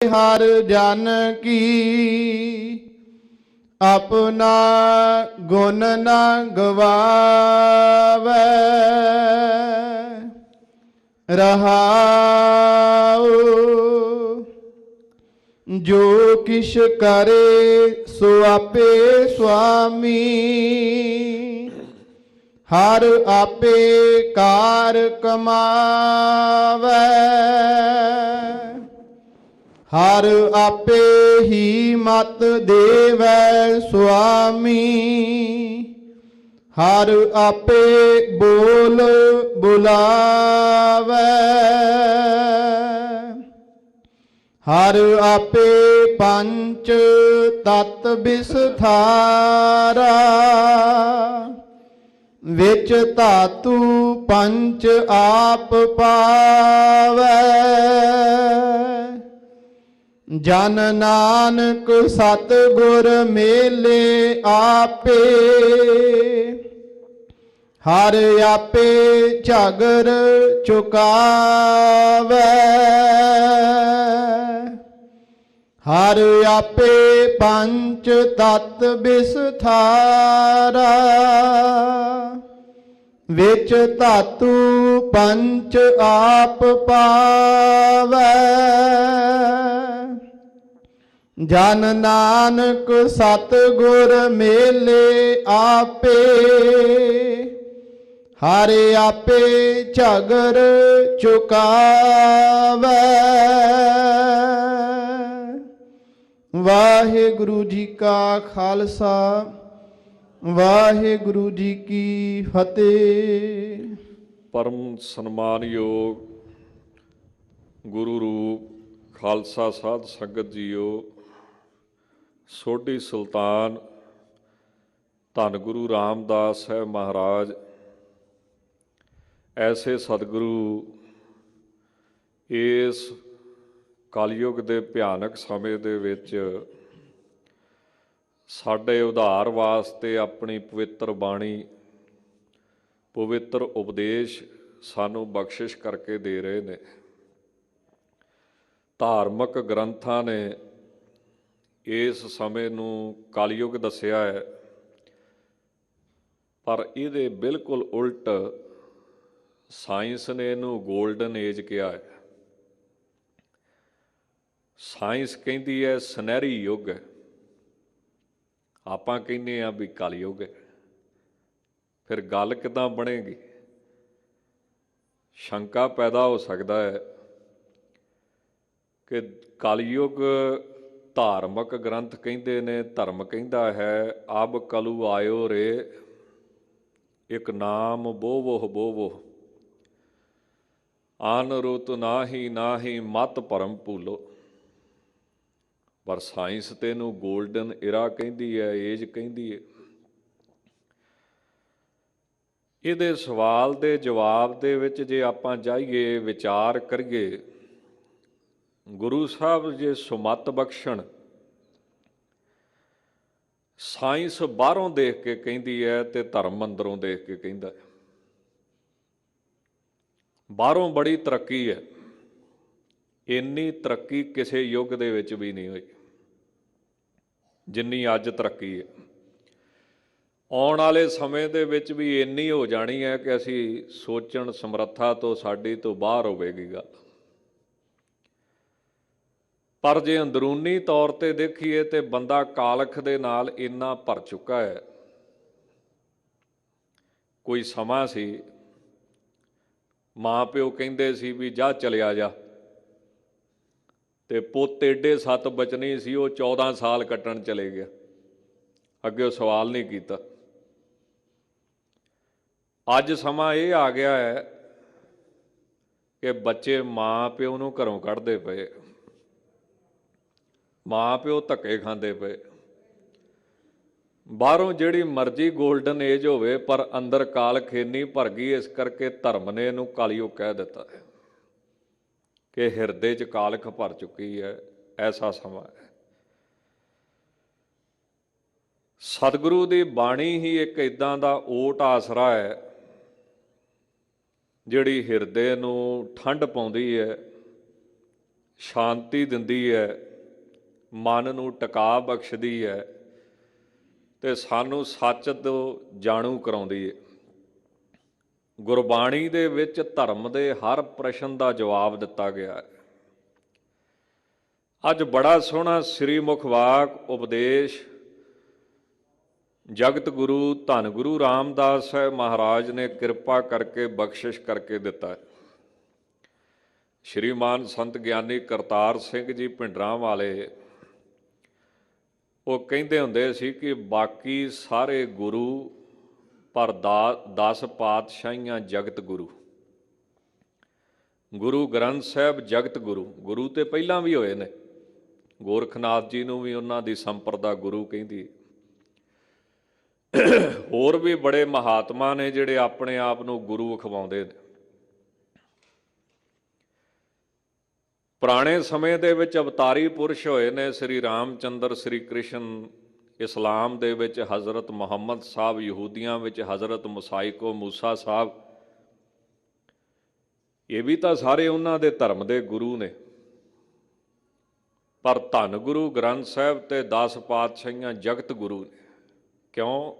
हर जन की अपना गुण न गवावे। रहाऊ जो किश करे सो आपे स्वामी। हर आपे कार कमावे। हर आपे ही मत देवै स्वामी। हर आपे बोल बुलावे। हर आपे पंच तत विस्तारा। विच धातु पंच आप पावै। जन नानक सतगुर मेले आपे। हर आपे झगर चुकावै। हर आपे पंच तत विस्तारा। विच धातु पंच आप पावै। जन नानक सतगुर मेले आपे। हर आपे झगर चुकावै। वाहिगुरु जी का खालसा वाहिगुरु जी की फतेह। परम सन्मानयोग गुरु रूप खालसा साध संगत जीओ, सोढी सुल्तान धन गुरु रामदास साहब महाराज ऐसे सतगुरु इस कलयुग के भयानक समय दे विच साडे उधार वास्ते अपनी पवित्र बाणी पवित्र उपदेश सानू बख्शिश करके दे रहे ने। धार्मिक ग्रंथां ने इस समय नू कलयुग दसिया है, पर इहदे बिल्कुल उल्ट साइंस ने इहनू गोल्डन एज कहा है। साइंस कहती है सुनहरी युग है, आपां कहने आ भी कलयुग है। फिर गल किदां बनेगी? शंका पैदा हो सकता है कि कलयुग धार्मिक ग्रंथ कहते ने, धर्म कहता है अब कलू आयो रे एक नाम बोवोह बोवोह। आन रुत नाही नाही मत भरम भूलो। पर साइंस ते नू गोल्डन इरा कहती है, एज कहती है। ਇਹਦੇ सवाल ਦੇ जवाब ਦੇ ਵਿੱਚ ਜੇ ਆਪਾਂ ਜਾਈਏ ਵਿਚਾਰ ਕਰੀਏ, ਗੁਰੂ ਸਾਹਿਬ ਜੇ ਸੁਮਤ ਬਖਸ਼ਣ ਸਾਇੰਸ ਬਾਹਰੋਂ ਦੇਖ ਕੇ ਕਹਿੰਦੀ ਹੈ ਤੇ ਧਰਮ ਅੰਦਰੋਂ ਦੇਖ ਕੇ ਕਹਿੰਦਾ ਹੈ। ਬਾਹਰੋਂ ਬੜੀ ਤਰੱਕੀ ਹੈ, ਇੰਨੀ ਤਰੱਕੀ ਕਿਸੇ ਯੁੱਗ ਦੇ ਵਿੱਚ ਵੀ ਨਹੀਂ ਹੋਈ ਜਿੰਨੀ ਅੱਜ ਤਰੱਕੀ ਹੈ। ਆਉਣ ਵਾਲੇ ਸਮੇਂ ਦੇ ਵਿੱਚ ਵੀ ਇੰਨੀ ਹੋ ਜਾਣੀ ਹੈ ਕਿ ਅਸੀਂ ਸੋਚਣ ਸਮਰੱਥਾ ਤੋਂ ਸਾਡੀ ਤੋਂ ਬਾਹਰ ਹੋਵੇਗੀ ਗੱਲ। ਪਰ ਜੇ ਅੰਦਰੂਨੀ ਤੌਰ ਤੇ ਦੇਖੀਏ ਤੇ ਬੰਦਾ ਕਾਲਖ ਦੇ ਨਾਲ ਇੰਨਾ ਭਰ ਚੁੱਕਾ ਹੈ। ਕੋਈ ਸਮਾਂ ਸੀ ਮਾਂ ਪਿਓ ਕਹਿੰਦੇ ਸੀ ਵੀ ਜਾ ਚਲਿਆ ਜਾ, ਤੇ ਪੁੱਤ ਏਡੇ 7 ਬਚਨੇ ਸੀ ਉਹ 14 ਸਾਲ ਕੱਟਣ ਚਲੇ ਗਿਆ, ਅੱਗੇ ਉਹ ਸਵਾਲ ਨਹੀਂ ਕੀਤਾ। ਅੱਜ ਸਮਾਂ ਇਹ ਆ ਗਿਆ ਹੈ ਕਿ ਬੱਚੇ ਮਾਂ ਪਿਓ ਨੂੰ ਘਰੋਂ ਕੱਢਦੇ ਪਏ, ਮਾਂ ਪਿਓ ਧੱਕੇ ਖਾਂਦੇ ਪਏ। ਬਾਹਰੋਂ ਜਿਹੜੀ ਮਰਜ਼ੀ ਗੋਲਡਨ ਏਜ ਹੋਵੇ ਪਰ ਅੰਦਰ ਕਾਲਖ ਇੰਨੀ ਭਰ ਗਈ, ਇਸ ਕਰਕੇ ਧਰਮ ਨੇ ਇਹਨੂੰ ਕਲਯੁਗ ਕਹਿ ਦਿੱਤਾ ਹੈ ਕਿ ਹਿਰਦੇ 'ਚ ਕਾਲਖ ਭਰ ਚੁੱਕੀ ਹੈ। ਐਸਾ ਸਮਾਂ ਹੈ। ਸਤਿਗੁਰੂ ਦੀ ਬਾਣੀ ਹੀ ਇੱਕ ਇੱਦਾਂ ਦਾ ਓਟ ਆਸਰਾ ਹੈ ਜਿਹੜੀ ਹਿਰਦੇ ਨੂੰ ਠੰਡ ਪਾਉਂਦੀ ਹੈ, ਸ਼ਾਂਤੀ ਦਿੰਦੀ ਹੈ, ਮਨ ਨੂੰ ਟਿਕਾ ਬਖਸ਼ਦੀ ਹੈ ਤੇ ਸਾਨੂੰ ਸੱਚ ਤੋਂ ਜਾਣੂ ਕਰਾਉਂਦੀ ਹੈ। ਗੁਰਬਾਣੀ ਦੇ ਵਿੱਚ ਧਰਮ ਦੇ ਹਰ ਪ੍ਰਸ਼ਨ ਦਾ ਜਵਾਬ ਦਿੱਤਾ ਗਿਆ ਹੈ। ਅੱਜ ਬੜਾ ਸੋਹਣਾ ਸ੍ਰੀ ਮੁਖ ਵਾਕ ਉਪਦੇਸ਼ ਜਗਤ ਗੁਰੂ ਧੰਨ ਗੁਰੂ ਰਾਮਦਾਸ ਸਾਹਿਬ ਮਹਾਰਾਜ ਨੇ ਕਿਰਪਾ ਕਰਕੇ ਬਖਸ਼ਿਸ਼ ਕਰਕੇ ਦਿੱਤਾ ਹੈ। ਸ਼੍ਰੀਮਾਨ ਸੰਤ ਗਿਆਨੀ ਕਰਤਾਰ ਸਿੰਘ ਜੀ ਭਿੰਡਰਾਂ ਵਾਲੇ ਉਹ ਕਹਿੰਦੇ ਹੁੰਦੇ ਸੀ ਕਿ ਬਾਕੀ ਸਾਰੇ ਗੁਰੂ ਪਰ 10 ਪਾਤਸ਼ਾਹੀਆਂ ਜਗਤ ਗੁਰੂ। ਗੁਰੂ ਗ੍ਰੰਥ ਸਾਹਿਬ ਜਗਤ ਗੁਰੂ, ਗੁਰੂ ਤੇ ਪਹਿਲਾਂ ਵੀ ਹੋਏ ਨੇ। ਗੋਰਖਨਾਥ ਜੀ ਨੂੰ ਵੀ ਉਹਨਾਂ ਦੀ ਸੰਪਰਦਾ ਗੁਰੂ ਕਹਿੰਦੀ। ਹੋਰ ਵੀ ਬੜੇ ਮਹਾਤਮਾ ਨੇ ਜਿਹੜੇ ਆਪਣੇ ਆਪ ਨੂੰ ਗੁਰੂ ਅਖਵਾਉਂਦੇ ਨੇ। ਪੁਰਾਣੇ ਸਮੇਂ ਦੇ ਵਿੱਚ ਅਵਤਾਰੀ ਪੁਰਸ਼ ਹੋਏ ਨੇ ਸ੍ਰੀ ਰਾਮਚੰਦਰ, ਸ੍ਰੀ ਕ੍ਰਿਸ਼ਨ। ਇਸਲਾਮ ਦੇ ਵਿੱਚ ਹਜ਼ਰਤ ਮੁਹੰਮਦ ਸਾਹਿਬ, ਯਹੂਦੀਆਂ ਵਿੱਚ ਹਜ਼ਰਤ ਮੁਸਾਈਕੋ ਮੂਸਾ ਸਾਹਿਬ। ਇਹ ਵੀ ਤਾਂ ਸਾਰੇ ਉਹਨਾਂ ਦੇ ਧਰਮ ਦੇ ਗੁਰੂ ਨੇ। ਪਰ ਧੰਨ ਗੁਰੂ ਗ੍ਰੰਥ ਸਾਹਿਬ ਤੇ 10 ਪਾਤਸ਼ਾਹੀਆਂ ਜਗਤ ਗੁਰੂ ਨੇ। ਕਿਉਂ?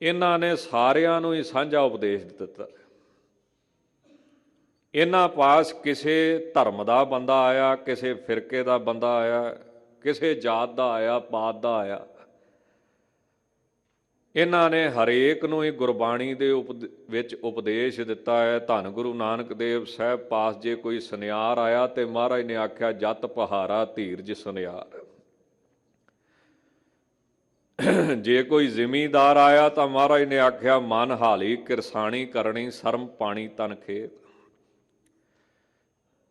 ਇਹਨਾਂ ਨੇ ਸਾਰਿਆਂ ਨੂੰ ਹੀ ਸਾਂਝਾ ਉਪਦੇਸ਼ ਦਿੱਤਾ। ਇਹਨਾਂ ਪਾਸ ਕਿਸੇ ਧਰਮ ਦਾ ਬੰਦਾ ਆਇਆ, ਕਿਸੇ ਫਿਰਕੇ ਦਾ ਬੰਦਾ ਆਇਆ, ਕਿਸੇ ਜਾਤ ਦਾ ਆਇਆ, ਪਾਤ ਦਾ ਆਇਆ, ਇਹਨਾਂ ਨੇ ਹਰੇਕ ਨੂੰ ਹੀ ਗੁਰਬਾਣੀ ਦੇ ਵਿੱਚ ਉਪਦੇਸ਼ ਦਿੱਤਾ ਹੈ। ਧੰਨ ਗੁਰੂ ਨਾਨਕ ਦੇਵ ਸਾਹਿਬ ਪਾਸ ਜੇ ਕੋਈ ਸੁਨਿਆਰ ਆਇਆ ਤੇ ਮਹਾਰਾਜ ਨੇ ਆਖਿਆ ਜਤ ਪਹਾਰਾ ਧੀਰਜ ਸੁਨਿਆਰ। ਜੇ ਕੋਈ ਜ਼ਿਮੀਂਦਾਰ ਆਇਆ ਤਾਂ ਮਹਾਰਾਜ ਨੇ ਆਖਿਆ ਮਨ ਹਾਲੀ ਕਿਰਸਾਣੀ ਕਰਨੀ ਸਰਮ ਪਾਣੀ ਤਨ ਖੇਤ।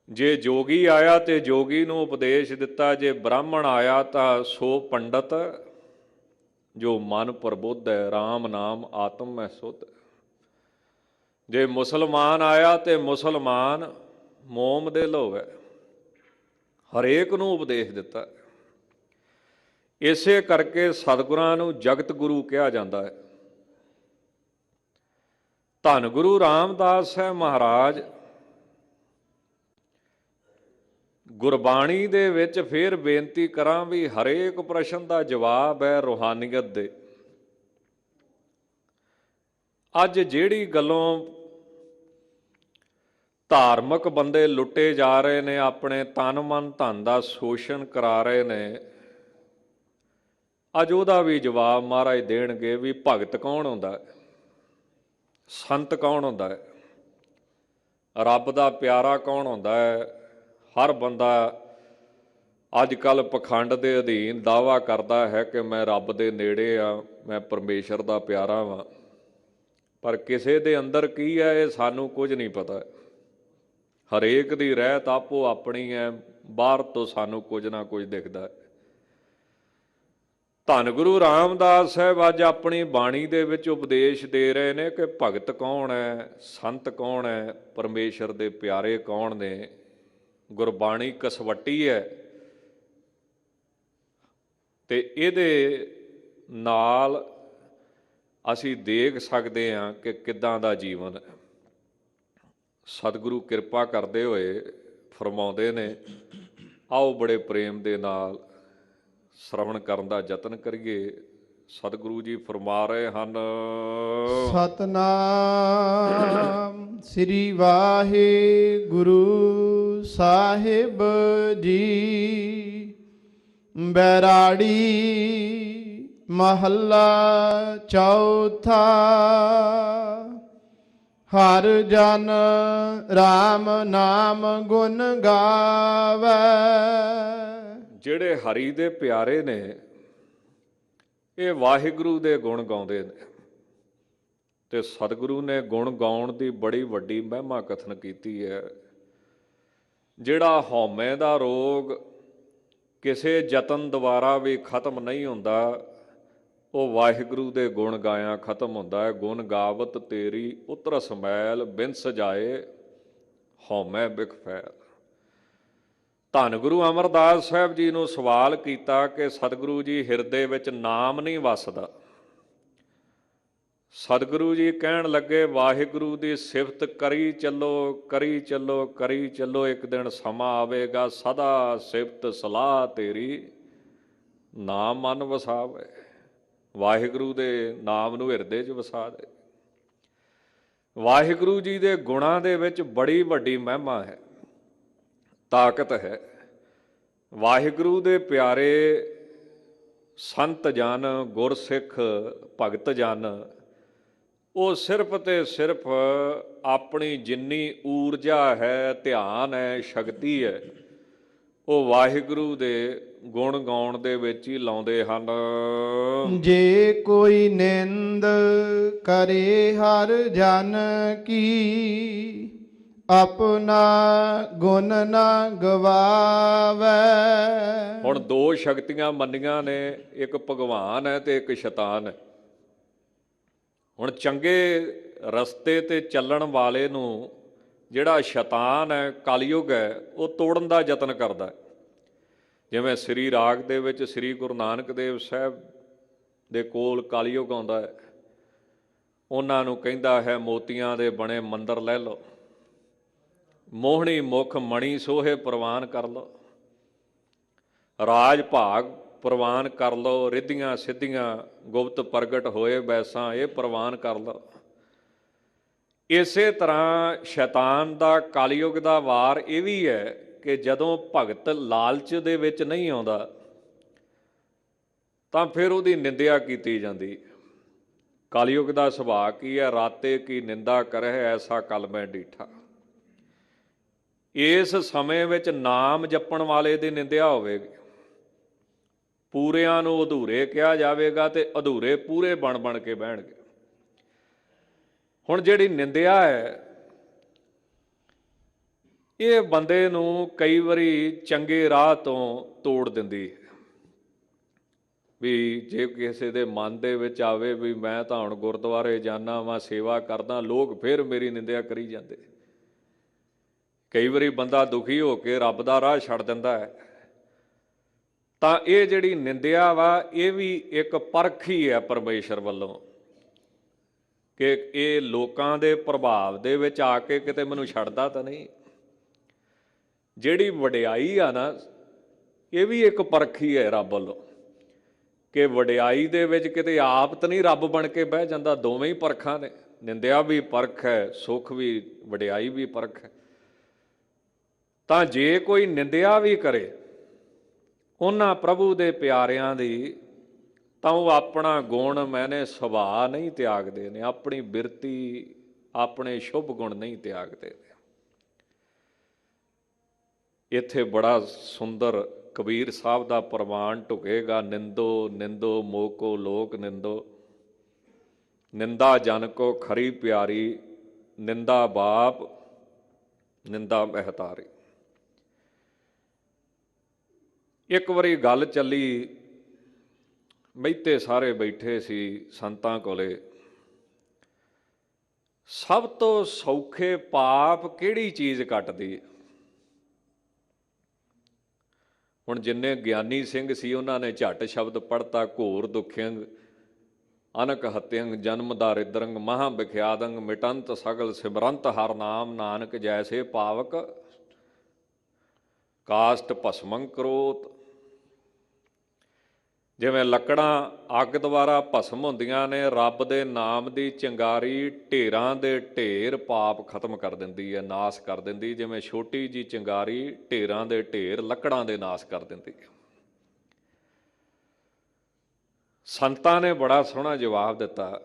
ਜੇ ਜੋਗੀ ਆਇਆ ਤੇ ਜੋਗੀ ਨੂੰ ਉਪਦੇਸ਼ ਦਿੱਤਾ। ਜੇ ਬ੍ਰਾਹਮਣ ਆਇਆ ਤਾਂ ਸੋ ਪੰਡਤ ਜੋ ਮਨ ਪ੍ਰਬੁੱਧ ਹੈ, ਰਾਮ ਨਾਮ ਆਤਮ ਮੈਂ ਸੁਧ। ਜੇ ਮੁਸਲਮਾਨ ਆਇਆ ਤੇ ਮੁਸਲਮਾਨ ਮੋਮ ਦੇ ਲੋਵੇ। ਹਰੇਕ ਨੂੰ ਉਪਦੇਸ਼ ਦਿੱਤਾ। ਇਸੇ ਕਰਕੇ ਸਤਿਗੁਰਾਂ ਨੂੰ ਜਗਤ ਗੁਰੂ ਕਿਹਾ ਜਾਂਦਾ ਹੈ। ਧੰਨ ਗੁਰੂ ਰਾਮਦਾਸ ਸਾਹਿਬ ਮਹਾਰਾਜ ਗੁਰਬਾਣੀ ਦੇ ਵਿੱਚ ਫਿਰ ਬੇਨਤੀ ਕਰਾਂ ਵੀ ਹਰੇਕ ਪ੍ਰਸ਼ਨ ਦਾ ਜਵਾਬ ਹੈ ਰੂਹਾਨੀਅਤ ਦੇ। ਅੱਜ ਜਿਹੜੀ ਗੱਲੋਂ ਧਾਰਮਿਕ ਬੰਦੇ ਲੁੱਟੇ ਜਾ ਰਹੇ ਨੇ, ਆਪਣੇ ਤਨ ਮਨ ਧਨ ਦਾ ਸ਼ੋਸ਼ਣ ਕਰਾ ਰਹੇ ਨੇ, ਅੱਜ ਉਹਦਾ ਵੀ ਜਵਾਬ ਮਹਾਰਾਜ ਦੇਣਗੇ ਵੀ ਭਗਤ ਕੌਣ ਹੁੰਦਾ ਹੈ, ਸੰਤ ਕੌਣ ਹੁੰਦਾ ਹੈ, ਰੱਬ ਦਾ ਪਿਆਰਾ ਕੌਣ ਹੁੰਦਾ ਹੈ। ਹਰ ਬੰਦਾ ਅੱਜ ਕੱਲ੍ਹ ਪਖੰਡ ਦੇ ਅਧੀਨ ਦਾਅਵਾ ਕਰਦਾ ਹੈ ਕਿ ਮੈਂ ਰੱਬ ਦੇ ਨੇੜੇ ਆ, ਮੈਂ ਪਰਮੇਸ਼ਰ ਦਾ ਪਿਆਰਾ ਵਾਂ। ਪਰ ਕਿਸੇ ਦੇ ਅੰਦਰ ਕੀ ਹੈ ਇਹ ਸਾਨੂੰ ਕੁਝ ਨਹੀਂ ਪਤਾ। ਹਰੇਕ ਦੀ ਰਹਿਤ ਆਪੋ ਆਪਣੀ ਹੈ, ਬਾਹਰ ਤੋਂ ਸਾਨੂੰ ਕੁਝ ਨਾ ਕੁਝ ਦਿਖਦਾ ਹੈ। ਧੰਨ ਗੁਰੂ ਰਾਮਦਾਸ ਸਾਹਿਬ ਅੱਜ ਆਪਣੀ ਬਾਣੀ ਦੇ ਵਿੱਚ ਉਪਦੇਸ਼ ਦੇ ਰਹੇ ਨੇ ਕਿ ਭਗਤ ਕੌਣ ਹੈ, ਸੰਤ ਕੌਣ ਹੈ, ਪਰਮੇਸ਼ਰ ਦੇ ਪਿਆਰੇ ਕੌਣ ਨੇ। ਗੁਰਬਾਣੀ ਕਸਵੱਟੀ ਹੈ ਤੇ ਇਹਦੇ ਨਾਲ ਅਸੀਂ ਦੇਖ ਸਕਦੇ ਹਾਂ ਕਿ ਕਿੱਦਾਂ ਦਾ ਜੀਵਨ ਹੈ। ਸਤਿਗੁਰੂ ਕਿਰਪਾ ਕਰਦੇ ਹੋਏ ਫਰਮਾਉਂਦੇ ਨੇ, ਆਓ ਬੜੇ ਪ੍ਰੇਮ ਦੇ ਨਾਲ ਸ਼ਰਵਣ ਕਰਨ ਦਾ ਯਤਨ ਕਰੀਏ। ਸਤਿਗੁਰੂ ਜੀ ਫਰਮਾ ਰਹੇ ਹਨ, ਸਤਨਾਮ ਸ੍ਰੀ ਵਾਹਿਗੁਰੂ ਸਾਹਿਬ ਜੀ। ਬੈਰਾੜੀ ਮਹੱਲਾ ਚੌਥਾ। ਹਰ ਜਨ ਰਾਮ ਨਾਮ ਗੁਣ ਗਾਵੇ। ਜਿਹੜੇ ਹਰੀ ਦੇ ਪਿਆਰੇ ਨੇ ਇਹ ਵਾਹਿਗੁਰੂ ਦੇ ਗੁਣ ਗਾਉਂਦੇ ਨੇ ਤੇ ਸਤਿਗੁਰੂ ਨੇ ਗੁਣ ਗਾਉਣ ਦੀ ਬੜੀ ਵੱਡੀ ਮਹਿਮਾ ਕਥਨ ਕੀਤੀ ਹੈ। ਜਿਹੜਾ ਹਉਮੈ ਦਾ ਰੋਗ ਕਿਸੇ ਯਤਨ ਦੁਆਰਾ ਵੀ ਖਤਮ ਨਹੀਂ ਹੁੰਦਾ, ਉਹ ਵਾਹਿਗੁਰੂ ਦੇ ਗੁਣ ਗਾਇਆ ਖਤਮ ਹੁੰਦਾ ਹੈ। ਗੁਣ ਗਾਵਤ ਤੇਰੀ ਉਤਰਸ ਮੈਲ, ਬਿਨ ਸਜਾਏ ਹਉਮੈ ਬਿਖ ਫੈਲ। ਧੰਨ ਗੁਰੂ ਅਮਰਦਾਸ ਸਾਹਿਬ ਜੀ ਨੂੰ ਸਵਾਲ ਕੀਤਾ ਕਿ ਸਤਿਗੁਰੂ ਜੀ ਹਿਰਦੇ ਵਿੱਚ ਨਾਮ ਨਹੀਂ ਵਸਦਾ, ਸਤਿਗੁਰੂ ਜੀ ਕਹਿਣ ਲੱਗੇ, ਵਾਹਿਗੁਰੂ ਦੀ ਸਿਫਤ ਕਰੀ ਚੱਲੋ, ਕਰੀ ਚੱਲੋ, ਕਰੀ ਚੱਲੋ, ਇੱਕ ਦਿਨ ਸਮਾਂ ਆਵੇਗਾ ਸਦਾ ਸਿਫਤ ਸਲਾਹ ਤੇਰੀ ਨਾਮ ਮਨ ਵਸਾਵੇ। ਵਾਹਿਗੁਰੂ ਦੇ ਨਾਮ ਨੂੰ ਹਿਰਦੇ 'ਚ ਵਸਾ ਦੇ। ਵਾਹਿਗੁਰੂ ਜੀ ਦੇ ਗੁਣਾਂ ਦੇ ਵਿੱਚ ਬੜੀ ਵੱਡੀ ਮਹਿਮਾ ਹੈ, ਤਾਕਤ ਹੈ। ਵਾਹਿਗੁਰੂ ਦੇ ਪਿਆਰੇ ਸੰਤ ਜਨ, ਗੁਰਸਿੱਖ, ਭਗਤ ਜਨ, ਉਹ ਸਿਰਫ ਤੇ ਸਿਰਫ ਆਪਣੀ ਜਿੰਨੀ ਊਰਜਾ ਹੈ, ਧਿਆਨ ਹੈ, ਸ਼ਕਤੀ ਹੈ, ਉਹ ਵਾਹਿਗੁਰੂ ਦੇ ਗੁਣ ਗਾਉਣ ਦੇ ਵਿੱਚ ਹੀ ਲਾਉਂਦੇ ਹਨ। ਜੇ ਕੋਈ ਨਿੰਦ ਕਰੇ ਹਰ ਜਨ ਕੀ, ਆਪਣਾ ਗੁਣ ਨਾ ਗਵਾਵੇ। ਹੁਣ ਦੋ ਸ਼ਕਤੀਆਂ ਮੰਨੀਆਂ ਨੇ, ਇੱਕ ਭਗਵਾਨ ਹੈ ਤੇ ਇੱਕ ਸ਼ੈਤਾਨ ਹੈ। ਹੁਣ ਚੰਗੇ ਰਸਤੇ ਤੇ ਚੱਲਣ ਵਾਲੇ ਨੂੰ ਜਿਹੜਾ ਸ਼ੈਤਾਨ ਹੈ, ਕਲਯੁਗ ਹੈ, ਉਹ ਤੋੜਨ ਦਾ ਯਤਨ ਕਰਦਾ। ਜਿਵੇਂ ਸ੍ਰੀ ਰਾਗ ਦੇ ਵਿੱਚ ਸ੍ਰੀ ਗੁਰੂ ਨਾਨਕ ਦੇਵ ਸਾਹਿਬ ਦੇ ਕੋਲ ਕਲਯੁਗ ਆਉਂਦਾ ਹੈ, ਉਹਨਾਂ ਨੂੰ ਕਹਿੰਦਾ ਹੈ ਮੋਤੀਆਂ ਦੇ ਬਣੇ ਮੰਦਰ ਲੈ ਲਓ, ਮੋਹਣੀ ਮੁਖ ਮਣੀ ਸੋਹੇ ਪ੍ਰਵਾਨ ਕਰ ਲਓ, ਰਾਜ ਭਾਗ ਪ੍ਰਵਾਨ ਕਰ ਲਓ, ਰਿੱਧੀਆਂ ਸਿੱਧੀਆਂ ਗੁਪਤ ਪ੍ਰਗਟ ਹੋਏ ਬੈਸਾਂ ਇਹ ਪ੍ਰਵਾਨ ਕਰ ਲਓ। ਇਸੇ ਤਰ੍ਹਾਂ ਸ਼ੈਤਾਨ ਦਾ ਕਲਯੁਗ ਦਾ ਵਾਰ ਇਹ ਵੀ ਹੈ ਕਿ ਜਦੋਂ ਭਗਤ ਲਾਲਚ ਦੇ ਵਿੱਚ ਨਹੀਂ ਆਉਂਦਾ ਤਾਂ ਫਿਰ ਉਹਦੀ ਨਿੰਦਿਆ ਕੀਤੀ ਜਾਂਦੀ। ਕਲਯੁਗ ਦਾ ਸੁਭਾਅ ਕੀ ਹੈ? ਰਾਤੇ ਕੀ ਨਿੰਦਾ ਕਰੇ ਐਸਾ ਕਲ ਮੈਂ ਡੀਠਾ। ਇਸ ਸਮੇਂ ਵਿੱਚ ਨਾਮ ਜਪਣ ਵਾਲੇ ਦੀ ਨਿੰਦਿਆ ਹੋਵੇਗੀ, ਪੂਰਿਆਂ ਨੂੰ ਅਧੂਰੇ ਕਿਹਾ ਜਾਵੇਗਾ ਤੇ ਅਧੂਰੇ ਪੂਰੇ ਬਣ ਬਣ ਕੇ ਬਹਿਣਗੇ। ਹੁਣ ਜਿਹੜੀ ਨਿੰਦਿਆ ਹੈ, ਇਹ ਬੰਦੇ ਨੂੰ ਕਈ ਵਾਰੀ ਚੰਗੇ ਰਾਹ ਤੋਂ ਤੋੜ ਦਿੰਦੀ ਹੈ। ਵੀ ਜੇ ਕਿਸੇ ਦੇ ਮਨ ਦੇ ਵਿੱਚ ਆਵੇ ਵੀ ਮੈਂ ਤਾਂ ਹੁਣ ਗੁਰਦੁਆਰੇ ਜਾਣਾ ਵਾਂ, ਸੇਵਾ ਕਰਦਾ, ਲੋਕ ਫਿਰ ਮੇਰੀ ਨਿੰਦਿਆ ਕਰੀ ਜਾਂਦੇ। ਕਈ ਵਾਰੀ ਬੰਦਾ ਦੁਖੀ ਹੋ ਕੇ ਰੱਬ ਦਾ ਰਾਹ ਛੱਡ ਦਿੰਦਾ ਹੈ। ਤਾਂ ਇਹ ਜਿਹੜੀ ਨਿੰਦਿਆ ਵਾ, ਇਹ ਵੀ ਇੱਕ ਪਰਖ ਹੀ ਹੈ ਪਰਮੇਸ਼ਰ ਵੱਲੋਂ ਕਿ ਇਹ ਲੋਕਾਂ ਦੇ ਪ੍ਰਭਾਵ ਦੇ ਵਿੱਚ ਆ ਕੇ ਕਿਤੇ ਮੈਨੂੰ ਛੱਡਦਾ ਤਾਂ ਨਹੀਂ। ਜਿਹੜੀ ਵਡਿਆਈ ਆ ਨਾ, ਇਹ ਵੀ ਇੱਕ ਪਰਖ ਹੀ ਹੈ ਰੱਬ ਵੱਲੋਂ ਕਿ ਵਡਿਆਈ ਦੇ ਵਿੱਚ ਕਿਤੇ ਆਪ ਤਾਂ ਨਹੀਂ ਰੱਬ ਬਣ ਕੇ ਬਹਿ ਜਾਂਦਾ। ਦੋਵੇਂ ਹੀ ਪਰਖਾਂ ਨੇ, ਨਿੰਦਿਆ ਵੀ ਪਰਖ ਹੈ, ਸੁੱਖ ਵੀ, ਵਡਿਆਈ ਵੀ ਪਰਖ ਹੈ। ਤਾਂ ਜੇ ਕੋਈ ਨਿੰਦਿਆ ਵੀ ਕਰੇ ਉਹਨਾਂ ਪ੍ਰਭੂ ਦੇ ਪਿਆਰਿਆਂ ਦੀ, ਤਾਂ ਉਹ ਆਪਣਾ ਗੁਣ ਮੈਨੇ ਸੁਭਾਅ ਨਹੀਂ ਤਿਆਗਦੇ ਨੇ, ਆਪਣੀ ਬਿਰਤੀ, ਆਪਣੇ ਸ਼ੁਭ ਗੁਣ ਨਹੀਂ ਤਿਆਗਦੇ। ਇੱਥੇ ਬੜਾ ਸੁੰਦਰ ਕਬੀਰ ਸਾਹਿਬ ਦਾ ਪ੍ਰਵਾਨ ਢੁਕੇਗਾ, ਨਿੰਦੋ ਨਿੰਦੋ ਮੋਕੋ ਲੋਕ ਨਿੰਦੋ, ਨਿੰਦਾ ਜਨ ਕੋ ਖਰੀ ਪਿਆਰੀ, ਨਿੰਦਾ ਬਾਪ ਨਿੰਦਾ ਮਹਿਤਾਰੀ। ਇੱਕ ਵਾਰੀ ਗੱਲ ਚੱਲੀ, ਮਹਿਤੇ ਸਾਰੇ ਬੈਠੇ ਸੀ ਸੰਤਾਂ ਕੋਲੇ, ਸਭ ਤੋਂ ਸੌਖੇ ਪਾਪ ਕਿਹੜੀ ਚੀਜ਼ ਕੱਟਦੀ ਹੈ? ਹੁਣ ਜਿੰਨੇ ਗਿਆਨੀ ਸਿੰਘ ਸੀ ਉਹਨਾਂ ਨੇ ਝੱਟ ਸ਼ਬਦ ਪੜ੍ਹਤਾ, ਘੋਰ ਦੁਖਿਅੰਗ ਅਨਕ ਹਤਿਅੰਗ ਜਨਮ ਦਾਰਿਦਰੰਗ ਮਹਾ ਵਿਖਿਆਦੰਗ ਮਿਟੰਤ ਸਗਲ ਸਿਮਰੰਤ ਹਰ ਨਾਮ ਨਾਨਕ ਜੈਸੇ ਪਾਵਕ ਕਾਸ਼ਟ ਭਸਮੰ ਕਰੋਤ। ਜਿਵੇਂ ਲੱਕੜਾਂ ਅੱਗ ਦੁਆਰਾ ਭਸਮ ਹੁੰਦੀਆਂ ਨੇ, ਰੱਬ ਦੇ ਨਾਮ ਦੀ ਚਿੰਗਾਰੀ ਢੇਰਾਂ ਦੇ ਢੇਰ ਪਾਪ ਖਤਮ ਕਰ ਦਿੰਦੀ ਹੈ, ਨਾਸ ਕਰ ਦਿੰਦੀ। ਜਿਵੇਂ ਛੋਟੀ ਜੀ ਚਿੰਗਾਰੀ ਢੇਰਾਂ ਦੇ ਢੇਰ ਲੱਕੜਾਂ ਦੇ ਨਾਸ ਕਰ ਦਿੰਦੀ ਹੈ। ਸੰਤਾਂ ਨੇ ਬੜਾ ਸੋਹਣਾ ਜਵਾਬ ਦਿੱਤਾ,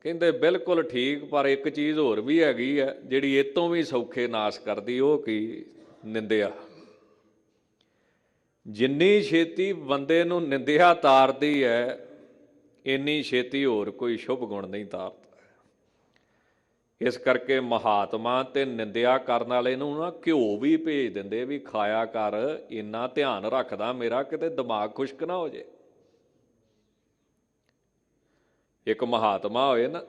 ਕਹਿੰਦੇ ਬਿਲਕੁਲ ਠੀਕ, ਪਰ ਇੱਕ ਚੀਜ਼ ਹੋਰ ਵੀ ਹੈਗੀ ਹੈ ਜਿਹੜੀ ਇਹ ਤੋਂ ਵੀ ਸੌਖੇ ਨਾਸ ਕਰਦੀ। ਉਹ ਕੀ? ਨਿੰਦਿਆ। ਜਿੰਨੀ ਛੇਤੀ ਬੰਦੇ ਨੂੰ ਨਿੰਦਿਆ ਤਾਰਦੀ ਹੈ, ਇੰਨੀ ਛੇਤੀ ਹੋਰ ਕੋਈ ਸ਼ੁਭ ਗੁਣ ਨਹੀਂ ਤਾਰਦਾ। ਇਸ ਕਰਕੇ ਮਹਾਤਮਾ ਤੇ ਨਿੰਦਿਆ ਕਰਨ ਵਾਲੇ ਨੂੰ ਨਾ ਘਿਓ ਵੀ ਭੇਜ ਦਿੰਦੇ ਵੀ ਖਾਇਆ ਕਰ, ਇੰਨਾ ਧਿਆਨ ਰੱਖਦਾ ਮੇਰਾ, ਕਿਤੇ ਦਿਮਾਗ ਖੁਸ਼ਕ ਨਾ ਹੋ ਜੇ। ਇੱਕ ਮਹਾਤਮਾ ਹੋਏ ਨਾ,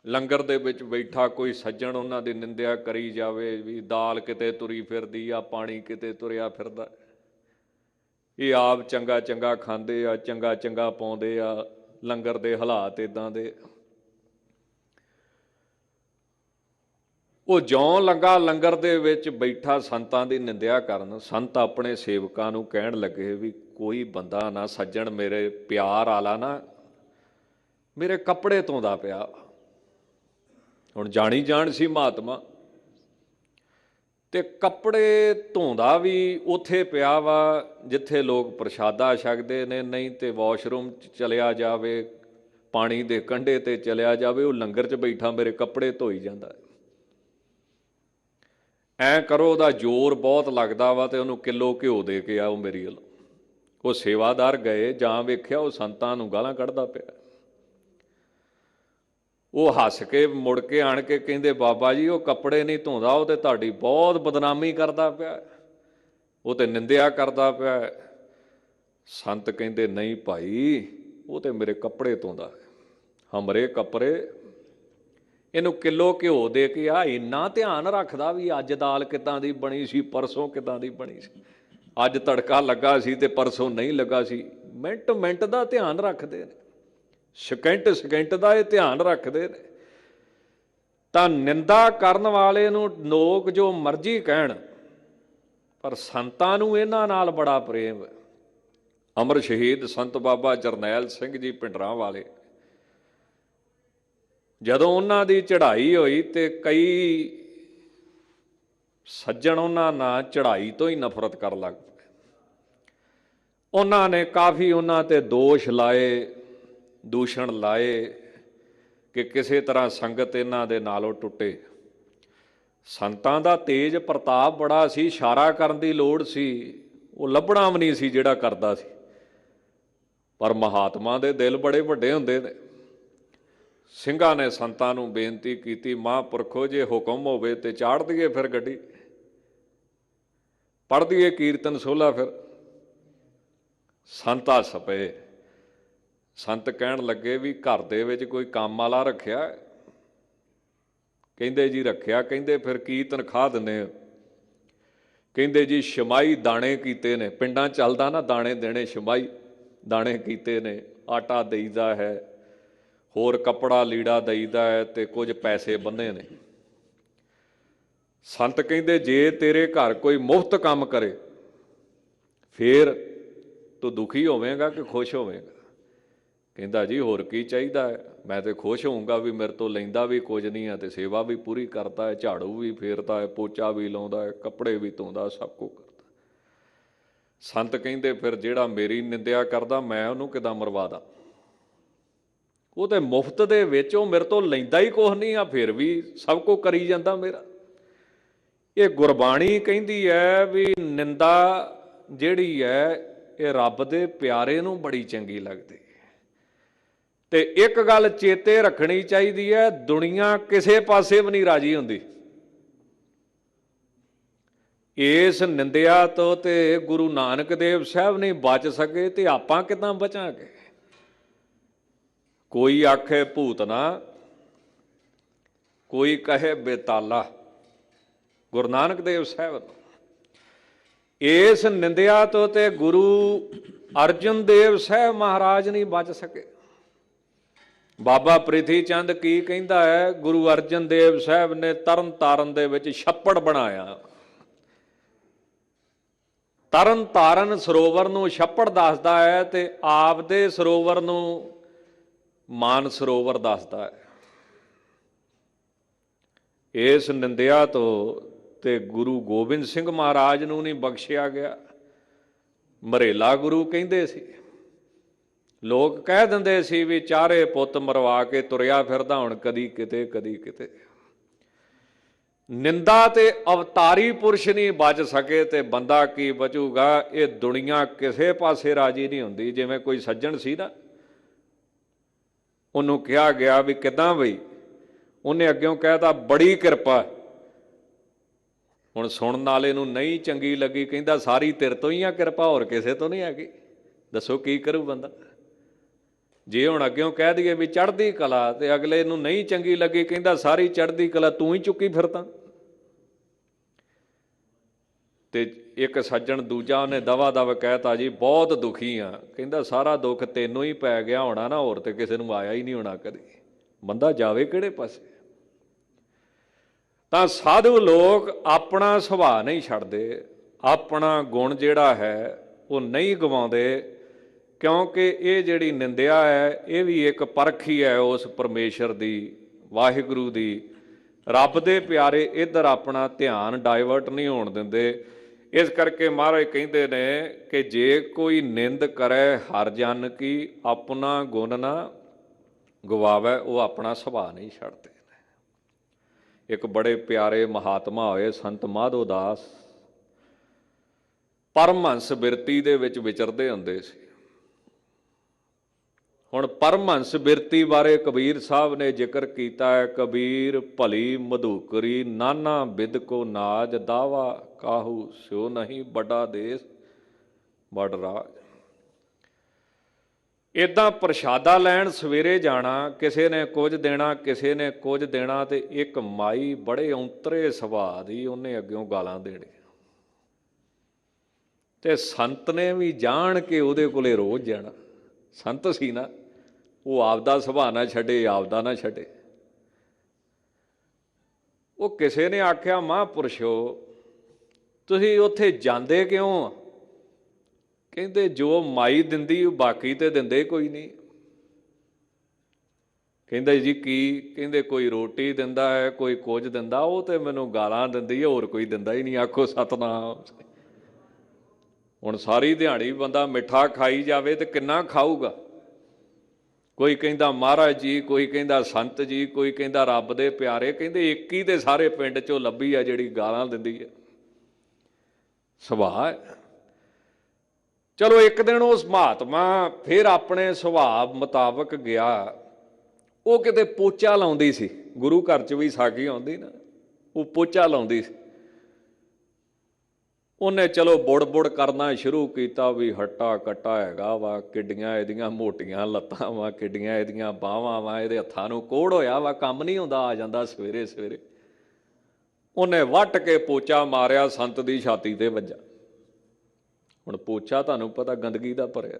ਲੰਗਰ ਦੇ ਵਿੱਚ ਬੈਠਾ ਕੋਈ ਸੱਜਣ ਉਹਨਾਂ ਦੀ ਨਿੰਦਿਆ ਕਰੀ ਜਾਵੇ ਵੀ ਦਾਲ ਕਿਤੇ ਤੁਰੀ ਫਿਰਦੀ ਆ, ਪਾਣੀ ਕਿਤੇ ਤੁਰਿਆ ਫਿਰਦਾ, ਇਹ ਆਪ ਚੰਗਾ ਚੰਗਾ ਖਾਂਦੇ ਆ, ਚੰਗਾ ਚੰਗਾ ਪਾਉਂਦੇ ਆ, ਲੰਗਰ ਦੇ ਹਾਲਾਤ ਇਦਾਂ ਦੇ। ਉਹ ਜਿਉਂ ਲੱਗਾ ਲੰਗਰ ਦੇ ਵਿੱਚ ਬੈਠਾ ਸੰਤਾਂ ਦੀ ਨਿੰਦਿਆ ਕਰਨ, ਸੰਤ ਆਪਣੇ ਸੇਵਕਾਂ ਨੂੰ ਕਹਿਣ ਲੱਗੇ ਵੀ ਕੋਈ ਬੰਦਾ ਨਾ ਸੱਜਣ ਮੇਰੇ ਪਿਆਰ ਆਲਾ ਨਾ ਮੇਰੇ ਕੱਪੜੇ ਧੋਂਦਾ ਪਿਆ। ਹੁਣ ਜਾਣੀ ਜਾਣ ਸੀ ਮਹਾਤਮਾ, ਤੇ ਕੱਪੜੇ ਧੋਂਦਾ ਵੀ ਉੱਥੇ ਪਿਆ ਵਾ ਜਿੱਥੇ ਲੋਕ ਪ੍ਰਸ਼ਾਦਾ ਛਕਦੇ ਨੇ, ਨਹੀਂ ਤੇ ਵਾਸ਼ਰੂਮ 'ਚ ਚਲਿਆ ਜਾਵੇ, ਪਾਣੀ ਦੇ ਕੰਢੇ ਤੇ ਚਲਿਆ ਜਾਵੇ, ਉਹ ਲੰਗਰ 'ਚ ਬੈਠਾ ਮੇਰੇ ਕੱਪੜੇ ਧੋਈ ਜਾਂਦਾ। ਐਂ ਕਰੋ, ਉਹਦਾ ਜ਼ੋਰ ਬਹੁਤ ਲੱਗਦਾ ਵਾ, ਤੇ ਉਹਨੂੰ ਕਿਲੋ ਘਿਓ ਦੇ ਕੇ ਆਓ ਮੇਰੀ ਵੱਲੋਂ। ਉਹ ਸੇਵਾਦਾਰ ਗਏ, ਜਾਂ ਵੇਖਿਆ ਉਹ ਸੰਤਾਂ ਨੂੰ ਗਾਲਾਂ ਕੱਢਦਾ ਪਿਆ। ਉਹ ਹੱਸ ਕੇ ਮੁੜ ਕੇ ਆਣ ਕੇ ਕਹਿੰਦੇ ਬਾਬਾ ਜੀ ਉਹ ਕੱਪੜੇ ਨਹੀਂ ਧੋਂਦਾ, ਉਹ ਤੇ ਤੁਹਾਡੀ ਬਹੁਤ ਬਦਨਾਮੀ ਕਰਦਾ ਪਿਆ, ਉਹ ਤੇ ਨਿੰਦਿਆ ਕਰਦਾ ਪਿਆ। ਸੰਤ ਕਹਿੰਦੇ ਨਹੀਂ ਭਾਈ, ਉਹ ਤੇ ਮੇਰੇ ਕੱਪੜੇ ਧੋਂਦਾ, ਹਮਰੇ ਕੱਪੜੇ। ਇਹਨੂੰ ਕਿਲੋ ਘਿਓ ਦੇ ਕੇ ਆ। ਇੰਨਾ ਧਿਆਨ ਰੱਖਦਾ ਵੀ ਅੱਜ ਦਾਲ ਕਿੱਦਾਂ ਦੀ ਬਣੀ ਸੀ, ਪਰਸੋਂ ਕਿੱਦਾਂ ਦੀ ਬਣੀ ਸੀ, ਅੱਜ ਤੜਕਾ ਲੱਗਾ ਸੀ ਤੇ ਪਰਸੋਂ ਨਹੀਂ ਲੱਗਾ ਸੀ। ਮਿੰਟ ਮਿੰਟ ਦਾ ਧਿਆਨ ਰੱਖਦੇ ਨੇ, ਸਕਿੰਟ ਸਕਿੰਟ ਦਾ ਇਹ ਧਿਆਨ ਰੱਖਦੇ ਨੇ। ਤਾਂ ਨਿੰਦਾ ਕਰਨ ਵਾਲੇ ਨੂੰ ਲੋਕ ਜੋ ਮਰਜ਼ੀ ਕਹਿਣ, ਪਰ ਸੰਤਾਂ ਨੂੰ ਇਹਨਾਂ ਨਾਲ ਬੜਾ ਪ੍ਰੇਮ ਹੈ। ਅਮਰ ਸ਼ਹੀਦ ਸੰਤ ਬਾਬਾ ਜਰਨੈਲ ਸਿੰਘ ਜੀ ਭਿੰਡਰਾਂ ਵਾਲੇ, ਜਦੋਂ ਉਹਨਾਂ ਦੀ ਚੜ੍ਹਾਈ ਹੋਈ ਤੇ ਕਈ ਸੱਜਣ ਉਹਨਾਂ ਨਾਲ ਚੜ੍ਹਾਈ ਤੋਂ ਹੀ ਨਫ਼ਰਤ ਕਰਨ ਲੱਗ ਪਏ। ਉਹਨਾਂ ਨੇ ਕਾਫੀ ਉਹਨਾਂ ਤੇ ਦੋਸ਼ ਲਾਏ, ਦੂਸ਼ਣ ਲਾਏ ਕਿ ਕਿਸੇ ਤਰ੍ਹਾਂ ਸੰਗਤ ਇਹਨਾਂ ਦੇ ਨਾਲੋਂ ਟੁੱਟੇ। ਸੰਤਾਂ ਦਾ ਤੇਜ ਪ੍ਰਤਾਪ ਬੜਾ ਸੀ, ਇਸ਼ਾਰਾ ਕਰਨ ਦੀ ਲੋੜ ਸੀ, ਉਹ ਲੱਭਣਾ ਵੀ ਨਹੀਂ ਸੀ ਜਿਹੜਾ ਕਰਦਾ ਸੀ। ਪਰ ਮਹਾਤਮਾ ਦੇ ਦਿਲ ਬੜੇ ਵੱਡੇ ਹੁੰਦੇ ਨੇ। ਸਿੰਘਾਂ ਨੇ ਸੰਤਾਂ ਨੂੰ ਬੇਨਤੀ ਕੀਤੀ, ਮਹਾਂਪੁਰਖੋ ਜੇ ਹੁਕਮ ਹੋਵੇ ਤੇ ਚਾੜ ਦਈਏ ਫਿਰ ਗੱਡੀ, ਪੜ੍ਹ ਦਈਏ ਕੀਰਤਨ ਸੋਹਲਾ। ਫਿਰ ਸੰਤ ਹੱਸ ਪਏ। ਸੰਤ ਕਹਿਣ ਲੱਗੇ ਵੀ ਘਰ ਦੇ ਵਿੱਚ ਕੋਈ ਕੰਮ ਵਾਲਾ ਰੱਖਿਆ? ਕਹਿੰਦੇ ਜੀ ਰੱਖਿਆ। ਕਹਿੰਦੇ ਫਿਰ ਕੀ ਤਨਖਾਹ ਦਿੰਦੇ ਹੋ? ਕਹਿੰਦੇ ਜੀ ਛਮਾਈ ਦਾਣੇ ਕੀਤੇ ਨੇ, ਪਿੰਡਾਂ ਚੱਲਦਾ ਨਾ ਦਾਣੇ ਦੇਣੇ, ਛਮਾਈ ਦਾਣੇ ਕੀਤੇ ਨੇ, ਆਟਾ ਦੇਈਦਾ ਹੈ, ਹੋਰ ਕੱਪੜਾ ਲੀੜਾ ਦੇਈਦਾ ਹੈ, ਤੇ ਕੁਝ ਪੈਸੇ ਬੰਨੇ ਨੇ। ਸੰਤ ਕਹਿੰਦੇ ਜੇ ਤੇਰੇ ਘਰ ਕੋਈ ਮੁਫਤ ਕੰਮ ਕਰੇ ਫੇਰ ਤੂੰ ਦੁਖੀ ਹੋਵੇਂਗਾ ਕਿ ਖੁਸ਼ ਹੋਵੇਂਗਾ? ਕਹਿੰਦਾ ਜੀ ਹੋਰ ਕੀ ਚਾਹੀਦਾ ਹੈ, ਮੈਂ ਤੇ ਖੁਸ਼ ਹੋਊਂਗਾ ਵੀ ਮੇਰੇ ਤੋਂ ਲੈਂਦਾ ਵੀ ਕੁਝ ਨਹੀਂ ਹੈ ਤੇ ਸੇਵਾ ਵੀ ਪੂਰੀ ਕਰਦਾ ਹੈ, ਝਾੜੂ ਵੀ ਫੇਰਦਾ ਹੈ, ਪੋਚਾ ਵੀ ਲਾਉਂਦਾ ਹੈ, ਕੱਪੜੇ ਵੀ ਧੋਂਦਾ, ਸਭ ਕੁਝ ਕਰਦਾ। ਸੰਤ ਕਹਿੰਦੇ ਫਿਰ ਜਿਹੜਾ ਮੇਰੀ ਨਿੰਦਿਆ ਕਰਦਾ ਮੈਂ ਉਹਨੂੰ ਕਿੱਦਾਂ ਮਰਵਾ ਦਾਂ? ਉਹ ਤੇ ਮੁਫਤ ਦੇ ਵਿੱਚ ਉਹ ਮੇਰੇ ਤੋਂ ਲੈਂਦਾ ਹੀ ਕੁਛ ਨਹੀਂ ਆ, ਫਿਰ ਵੀ ਸਭ ਕੁਝ ਕਰੀ ਜਾਂਦਾ ਮੇਰਾ। ਇਹ ਗੁਰਬਾਣੀ ਕਹਿੰਦੀ ਹੈ ਵੀ ਨਿੰਦਾ ਜਿਹੜੀ ਹੈ ਇਹ ਰੱਬ ਦੇ ਪਿਆਰੇ ਨੂੰ ਬੜੀ ਚੰਗੀ ਲੱਗਦੀ। ਤੇ ਇੱਕ ਗੱਲ ਚੇਤੇ ਰੱਖਣੀ ਚਾਹੀਦੀ ਹੈ, ਦੁਨੀਆ ਕਿਸੇ ਪਾਸੇ ਵੀ ਨਹੀਂ ਰਾਜੀ ਹੁੰਦੀ। ਇਸ ਨਿੰਦਿਆ ਤੋਂ ਤੇ ਗੁਰੂ ਨਾਨਕ ਦੇਵ ਸਾਹਿਬ ਨਹੀਂ ਬਚ ਸਕੇ ਤੇ ਆਪਾਂ ਕਿੱਦਾਂ ਬਚਾਂਗੇ? ਕੋਈ ਆਖੇ ਭੂਤਨਾ, ਕੋਈ ਕਹੇ ਬੇਤਾਲਾ। ਗੁਰੂ ਨਾਨਕ ਦੇਵ ਸਾਹਿਬ ਇਸ ਨਿੰਦਿਆ ਤੋਂ ਤੇ ਗੁਰੂ ਅਰਜਨ ਦੇਵ ਸਾਹਿਬ ਮਹਾਰਾਜ ਨਹੀਂ ਬਚ ਸਕੇ। ਬਾਬਾ ਪ੍ਰਿਥੀ ਚੰਦ ਕੀ ਕਹਿੰਦਾ ਹੈ? ਗੁਰੂ ਅਰਜਨ ਦੇਵ ਸਾਹਿਬ ਨੇ ਤਰਨ ਤਾਰਨ ਦੇ ਵਿੱਚ ਛੱਪੜ ਬਣਾਇਆ। ਤਰਨ ਤਾਰਨ ਸਰੋਵਰ ਨੂੰ ਛੱਪੜ ਦੱਸਦਾ ਹੈ ਤੇ ਆਪ ਦੇ ਸਰੋਵਰ ਨੂੰ ਮਾਨ ਸਰੋਵਰ ਦੱਸਦਾ ਹੈ। ਇਸ ਨਿੰਦਿਆ ਤੋਂ ਤੇ ਗੁਰੂ ਗੋਬਿੰਦ ਸਿੰਘ ਮਹਾਰਾਜ ਨੂੰ ਨਹੀਂ ਬਖਸ਼ਿਆ ਗਿਆ। ਮਰੇਲਾ ਗੁਰੂ ਕਹਿੰਦੇ ਸੀ, ਲੋਕ ਕਹਿ ਦਿੰਦੇ ਸੀ ਵੀ ਚਾਰੇ ਪੁੱਤ ਮਰਵਾ ਕੇ ਤੁਰਿਆ ਫਿਰਦਾ, ਹੁਣ ਕਦੀ ਕਿਤੇ ਕਦੀ ਕਿਤੇ। ਨਿੰਦਾ ਤੇ ਅਵਤਾਰੀ ਪੁਰਸ਼ ਨਹੀਂ ਬਚ ਸਕੇ ਤੇ ਬੰਦਾ ਕੀ ਬਚੂਗਾ? ਇਹ ਦੁਨੀਆ ਕਿਸੇ ਪਾਸੇ ਰਾਜੀ ਨਹੀਂ ਹੁੰਦੀ। ਜਿਵੇਂ ਕੋਈ ਸੱਜਣ ਸੀ ਨਾ, ਉਹਨੂੰ ਕਿਹਾ ਗਿਆ ਵੀ ਕਿੱਦਾਂ ਬਈ? ਉਹਨੇ ਅੱਗਿਓਂ ਕਹਿਤਾ ਬੜੀ ਕਿਰਪਾ। ਹੁਣ ਸੁਣਨ ਵਾਲੇ ਨੂੰ ਨਹੀਂ ਚੰਗੀ ਲੱਗੀ, ਕਹਿੰਦਾ ਸਾਰੀ ਤੇਰੇ ਤੋਂ ਹੀ ਆ ਕਿਰਪਾ, ਹੋਰ ਕਿਸੇ ਤੋਂ ਨਹੀਂ ਹੈਗੀ। ਦੱਸੋ ਕੀ ਕਰੂ ਬੰਦਾ? ਜੇ ਹੁਣ ਅੱਗਿਓਂ ਕਹਿ ਦਈਏ ਵੀ ਚੜ੍ਹਦੀ ਕਲਾ ਤੇ ਅਗਲੇ ਨੂੰ ਨਹੀਂ ਚੰਗੀ ਲੱਗੀ, ਕਹਿੰਦਾ ਸਾਰੀ ਚੜ੍ਹਦੀ ਕਲਾ ਤੂੰ ਹੀ ਚੁੱਕੀ ਫਿਰਦਾ। ਤੇ ਇੱਕ ਸੱਜਣ ਦੂਜਾ ਉਹਨੇ ਦਵਾ ਦਵ ਕਹਿਤਾ ਜੀ ਬਹੁਤ ਦੁਖੀ ਆ, ਕਹਿੰਦਾ ਸਾਰਾ ਦੁੱਖ ਤੈਨੂੰ ਹੀ ਪੈ ਗਿਆ ਹੋਣਾ ਨਾ, ਹੋਰ ਤੇ ਕਿਸੇ ਨੂੰ ਆਇਆ ਹੀ ਨਹੀਂ ਹੋਣਾ ਕਦੇ। ਬੰਦਾ ਜਾਵੇ ਕਿਹੜੇ ਪਾਸੇ? ਤਾਂ ਸਾਧੂ ਲੋਕ ਆਪਣਾ ਸੁਭਾਅ ਨਹੀਂ ਛੱਡਦੇ, ਆਪਣਾ ਗੁਣ ਜਿਹੜਾ ਹੈ ਉਹ ਨਹੀਂ ਗਵਾਉਂਦੇ, ਕਿਉਂਕਿ ਇਹ ਜਿਹੜੀ ਨਿੰਦਿਆ ਹੈ ਇਹ ਵੀ ਇੱਕ ਪਰਖ ਹੀ ਹੈ ਉਸ ਪਰਮੇਸ਼ਰ ਦੀ, ਵਾਹਿਗੁਰੂ ਦੀ। ਰੱਬ ਦੇ ਪਿਆਰੇ ਇੱਧਰ ਆਪਣਾ ਧਿਆਨ ਡਾਇਵਰਟ ਨਹੀਂ ਹੋਣ ਦਿੰਦੇ। ਇਸ ਕਰਕੇ ਮਹਾਰਾਜ ਕਹਿੰਦੇ ਨੇ ਕਿ ਜੇ ਕੋਈ ਨਿੰਦ ਕਰੇ ਹਰ ਜਨ ਕੀ, ਆਪਣਾ ਗੁਣ ਨਾ ਗਵਾਵੇ, ਉਹ ਆਪਣਾ ਸੁਭਾਅ ਨਹੀਂ ਛੱਡਦੇ। ਇੱਕ ਬੜੇ ਪਿਆਰੇ ਮਹਾਤਮਾ ਹੋਏ ਸੰਤ ਮਾਧੋ ਦਾਸ, ਪਰਮਹੰਸ ਬਿਰਤੀ ਦੇ ਵਿੱਚ ਵਿਚਰਦੇ ਹੁੰਦੇ ਸੀ। ਹੁਣ ਪਰਮਹੰਸ ਬਿਰਤੀ ਬਾਰੇ ਕਬੀਰ ਸਾਹਿਬ ਨੇ ਜ਼ਿਕਰ ਕੀਤਾ ਹੈ, ਕਬੀਰ ਭਲੀ ਮਧੂਕਰੀ ਨਾਨਾ ਬਿਦ ਕੋ ਨਾਜ, ਦਾਵਾ ਕਾਹੂ ਸਿਓ ਨਹੀਂ ਵੱਡਾ ਦੇਸ ਵੱਡ ਰਾਜ। ਇੱਦਾਂ ਪ੍ਰਸ਼ਾਦਾ ਲੈਣ ਸਵੇਰੇ ਜਾਣਾ, ਕਿਸੇ ਨੇ ਕੁਝ ਦੇਣਾ ਕਿਸੇ ਨੇ ਕੁਝ ਦੇਣਾ, ਤੇ ਇੱਕ ਮਾਈ ਬੜੇ ਔਂਤਰੇ ਸੁਭਾਅ ਦੀ, ਉਹਨੇ ਅੱਗਿਓਂ ਗਾਲਾਂ ਦੇਣੀਆਂ, ਤੇ ਸੰਤ ਨੇ ਵੀ ਜਾਣ ਕੇ ਉਹਦੇ ਕੋਲੇ ਰੋਜ਼ ਜਾਣਾ। ਸੰਤ ਸੀ ਨਾ, ਉਹ ਆਪਦਾ ਸੁਭਾਅ ਨਾ ਛੱਡੇ, ਆਪਦਾ ਨਾ ਛੱਡੇ। ਉਹ ਕਿਸੇ ਨੇ ਆਖਿਆ, ਮਹਾਂਪੁਰਸ਼ੋ ਤੁਸੀਂ ਉੱਥੇ ਜਾਂਦੇ ਕਿਉਂ? ਕਹਿੰਦੇ ਜੋ ਮਾਈ ਦਿੰਦੀ ਉਹ ਬਾਕੀ ਤੇ ਦਿੰਦੇ ਕੋਈ ਨਹੀਂ। ਕਹਿੰਦਾ ਜੀ ਕੀ? ਕਹਿੰਦੇ ਕੋਈ ਰੋਟੀ ਦਿੰਦਾ ਹੈ, ਕੋਈ ਕੁਝ ਦਿੰਦਾ, ਉਹ ਤੇ ਮੈਨੂੰ ਗਾਲਾਂ ਦਿੰਦੀ ਹੈ, ਹੋਰ ਕੋਈ ਦਿੰਦਾ ਹੀ ਨਹੀਂ। ਆਖੋ ਸਤਨਾਮ। ਹੁਣ ਸਾਰੀ ਦਿਹਾੜੀ ਬੰਦਾ ਮਿੱਠਾ ਖਾਈ ਜਾਵੇ ਤੇ ਕਿੰਨਾ ਖਾਊਗਾ? ਕੋਈ ਕਹਿੰਦਾ ਮਹਾਰਾਜ ਜੀ, ਕੋਈ ਕਹਿੰਦਾ ਸੰਤ ਜੀ, ਕੋਈ ਕਹਿੰਦਾ ਰੱਬ ਦੇ ਪਿਆਰੇ। ਕਹਿੰਦੇ ਇੱਕ ਹੀ ਤੇ ਸਾਰੇ ਪਿੰਡ 'ਚੋਂ ਲੱਭੀ ਆ ਜਿਹੜੀ ਗਾਲਾਂ ਦਿੰਦੀ ਹੈ। ਸੁਭਾਅ ਹੈ। ਚਲੋ ਇੱਕ ਦਿਨ ਉਸ ਮਹਾਤਮਾ ਫਿਰ ਆਪਣੇ ਸੁਭਾਅ ਮੁਤਾਬਕ ਗਿਆ। ਉਹ ਕਿਤੇ ਪੋਚਾ ਲਾਉਂਦੀ ਸੀ, ਗੁਰੂ ਘਰ 'ਚ ਵੀ ਸਾਖੀ ਆਉਂਦੀ ਨਾ, ਉਹ ਪੋਚਾ ਲਾਉਂਦੀ ਸੀ। ਉਹਨੇ ਚਲੋ ਬੁੜ ਕਰਨਾ ਸ਼ੁਰੂ ਕੀਤਾ ਵੀ ਹੱਟਾ ਕੱਟਾ ਹੈਗਾ ਵਾ, ਕਿੱਡੀਆਂ ਇਹਦੀਆਂ ਮੋਟੀਆਂ ਲੱਤਾਂ ਵਾ, ਕਿੱਡੀਆਂ ਇਹਦੀਆਂ ਬਾਹਾਂ ਵਾ, ਇਹਦੇ ਹੱਥਾਂ ਨੂੰ ਕੋਹੜ ਹੋਇਆ ਵਾ, ਕੰਮ ਨਹੀਂ ਹੁੰਦਾ, ਆ ਜਾਂਦਾ ਸਵੇਰੇ ਸਵੇਰੇ। ਉਹਨੇ ਵੱਟ ਕੇ ਪੋਚਾ ਮਾਰਿਆ, ਸੰਤ ਦੀ ਛਾਤੀ ਤੇ ਵੱਜਾ। ਹੁਣ ਪੋਚਾ ਤੁਹਾਨੂੰ ਪਤਾ ਗੰਦਗੀ ਦਾ ਭਰਿਆ।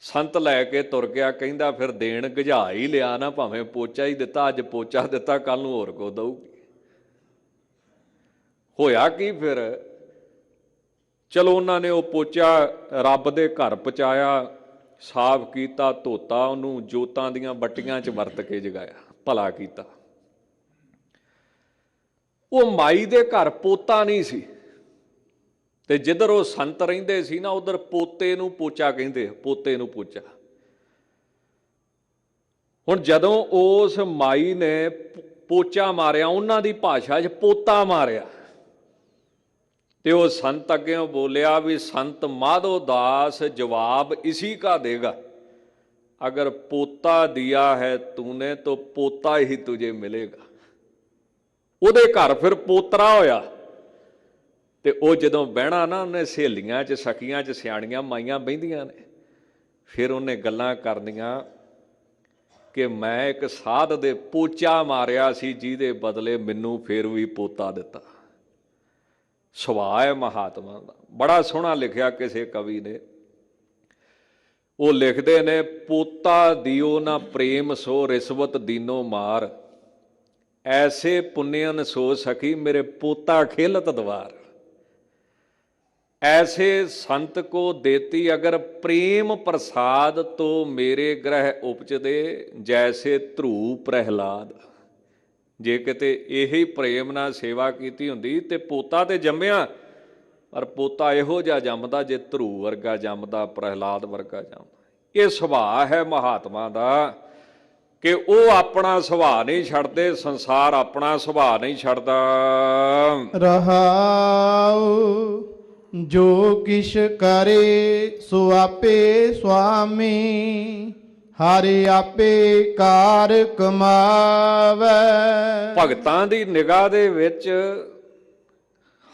ਸੰਤ ਲੈ ਕੇ ਤੁਰ ਗਿਆ, ਕਹਿੰਦਾ ਫਿਰ ਦੇਣ ਗਝਾ ਹੀ ਲਿਆ ਨਾ, ਭਾਵੇਂ ਪੋਚਾ ਹੀ ਦਿੱਤਾ, ਅੱਜ ਪੋਚਾ ਦਿੱਤਾ ਕੱਲ ਨੂੰ ਹੋਰ ਕੋ ਦਊਗੀ। ਹੋਇਆ ਕੀ ਫਿਰ? ਚਲੋ ਉਹਨਾਂ ਨੇ ਉਹ ਪੋਚਾ ਰੱਬ ਦੇ ਘਰ ਪਹੁੰਚਾਇਆ, ਸਾਫ਼ ਕੀਤਾ, ਧੋਤਾ, ਉਹਨੂੰ ਜੋਤਾਂ ਦੀਆਂ ਬੱਟੀਆਂ 'ਚ ਵਰਤ ਕੇ ਜਗਾਇਆ, ਭਲਾ ਕੀਤਾ। ਉਹ ਮਾਈ ਦੇ ਘਰ ਪੋਤਾ ਨਹੀਂ ਸੀ, ਤੇ ਜਿੱਧਰ ਉਹ ਸੰਤ ਰਹਿੰਦੇ ਸੀ ਨਾ, ਉਧਰ ਪੋਤੇ ਨੂੰ ਪੋਚਾ ਕਹਿੰਦੇ, ਪੋਤੇ ਨੂੰ ਪੋਚਾ। ਹੁਣ ਜਦੋਂ ਉਸ ਮਾਈ ਨੇ ਪੋਚਾ ਮਾਰਿਆ, ਉਹਨਾਂ ਦੀ ਭਾਸ਼ਾ 'ਚ ਪੋਤਾ ਮਾਰਿਆ, ਤੇ ਉਹ ਸੰਤ ਅੱਗੇੋਂ ਬੋਲਿਆ ਵੀ ਸੰਤ ਮਾਧੋ दास जवाब इसी का देगा, अगर पोता दिया है तूने तो पोता ही तुझे मिलेगा। ਉਹਦੇ ਘਰ ਫਿਰ ਪੋਤਰਾ ਹੋਇਆ। ਤੇ ਉਹ ਜਦੋਂ ਬਹਿਣਾ ਨਾ, ਉਹਨੇ ਸਹੇਲੀਆਂ 'ਚ ਸਖੀਆਂ 'ਚ ਸਿਆਣੀਆਂ ਮਾਈਆਂ ਬਹਿੰਦੀਆਂ ਨੇ, ਫਿਰ ਉਹਨੇ ਗੱਲਾਂ ਕਰਨੀਆਂ ਕਿ ਮੈਂ ਇੱਕ ਸਾਧ ਦੇ ਪੋਚਾ ਮਾਰਿਆ ਸੀ, ਜਿਹਦੇ ਬਦਲੇ ਮੈਨੂੰ ਫਿਰ ਵੀ ਪੋਤਾ ਦਿੱਤਾ। ਸੁਭਾਅ ਹੈ ਮਹਾਤਮਾ ਦਾ। ਬੜਾ ਸੋਹਣਾ ਲਿਖਿਆ ਕਿਸੇ ਕਵੀ ਨੇ, ਉਹ ਲਿਖਦੇ ਨੇ, ਪੋਤਾ ਦਿਓ ਨਾ ਪ੍ਰੇਮ ਸੋ ਰਿਸ਼ਵਤ ਦੀਨੋ ਮਾਰ, ਐਸੇ ਪੁੰਨਿਅਨ ਸੋ ਸਖੀ ਮੇਰੇ ਪੋਤਾ ਖੇਲਤ ਦਵਾਰ। ऐसे संत को देती अगर प्रेम प्रसाद, तो मेरे ग्रह उपजदे जैसे ध्रुव प्रहलाद। जे किते यही प्रेम नाल सेवा कीती हुंदी ते पोता ते जम्मिया, पर पोता इहो जिहा जम्मदा जे ध्रुव वर्गा जम्मदा, प्रहलाद वर्गा जम्मदा। ये सुभाਅ है महात्मा दा कि ਉਹ ਆਪਣਾ ਸੁਭਾਅ ਨਹੀਂ ਛੱਡਦੇ, ਸੰਸਾਰ ਆਪਣਾ ਸੁਭਾਅ ਨਹੀਂ ਛੱਡਦਾ। ਰਹਾਉ ਜੋ ਕਿਛ ਕਰੇ ਸੋ ਆਪੇ ਸੁਆਮੀ, ਹਰਿ ਆਪੇ ਕਾਰ ਕਮਾਵੈ। ਭਗਤਾਂ ਦੀ ਨਿਗਾਹ ਦੇ ਵਿੱਚ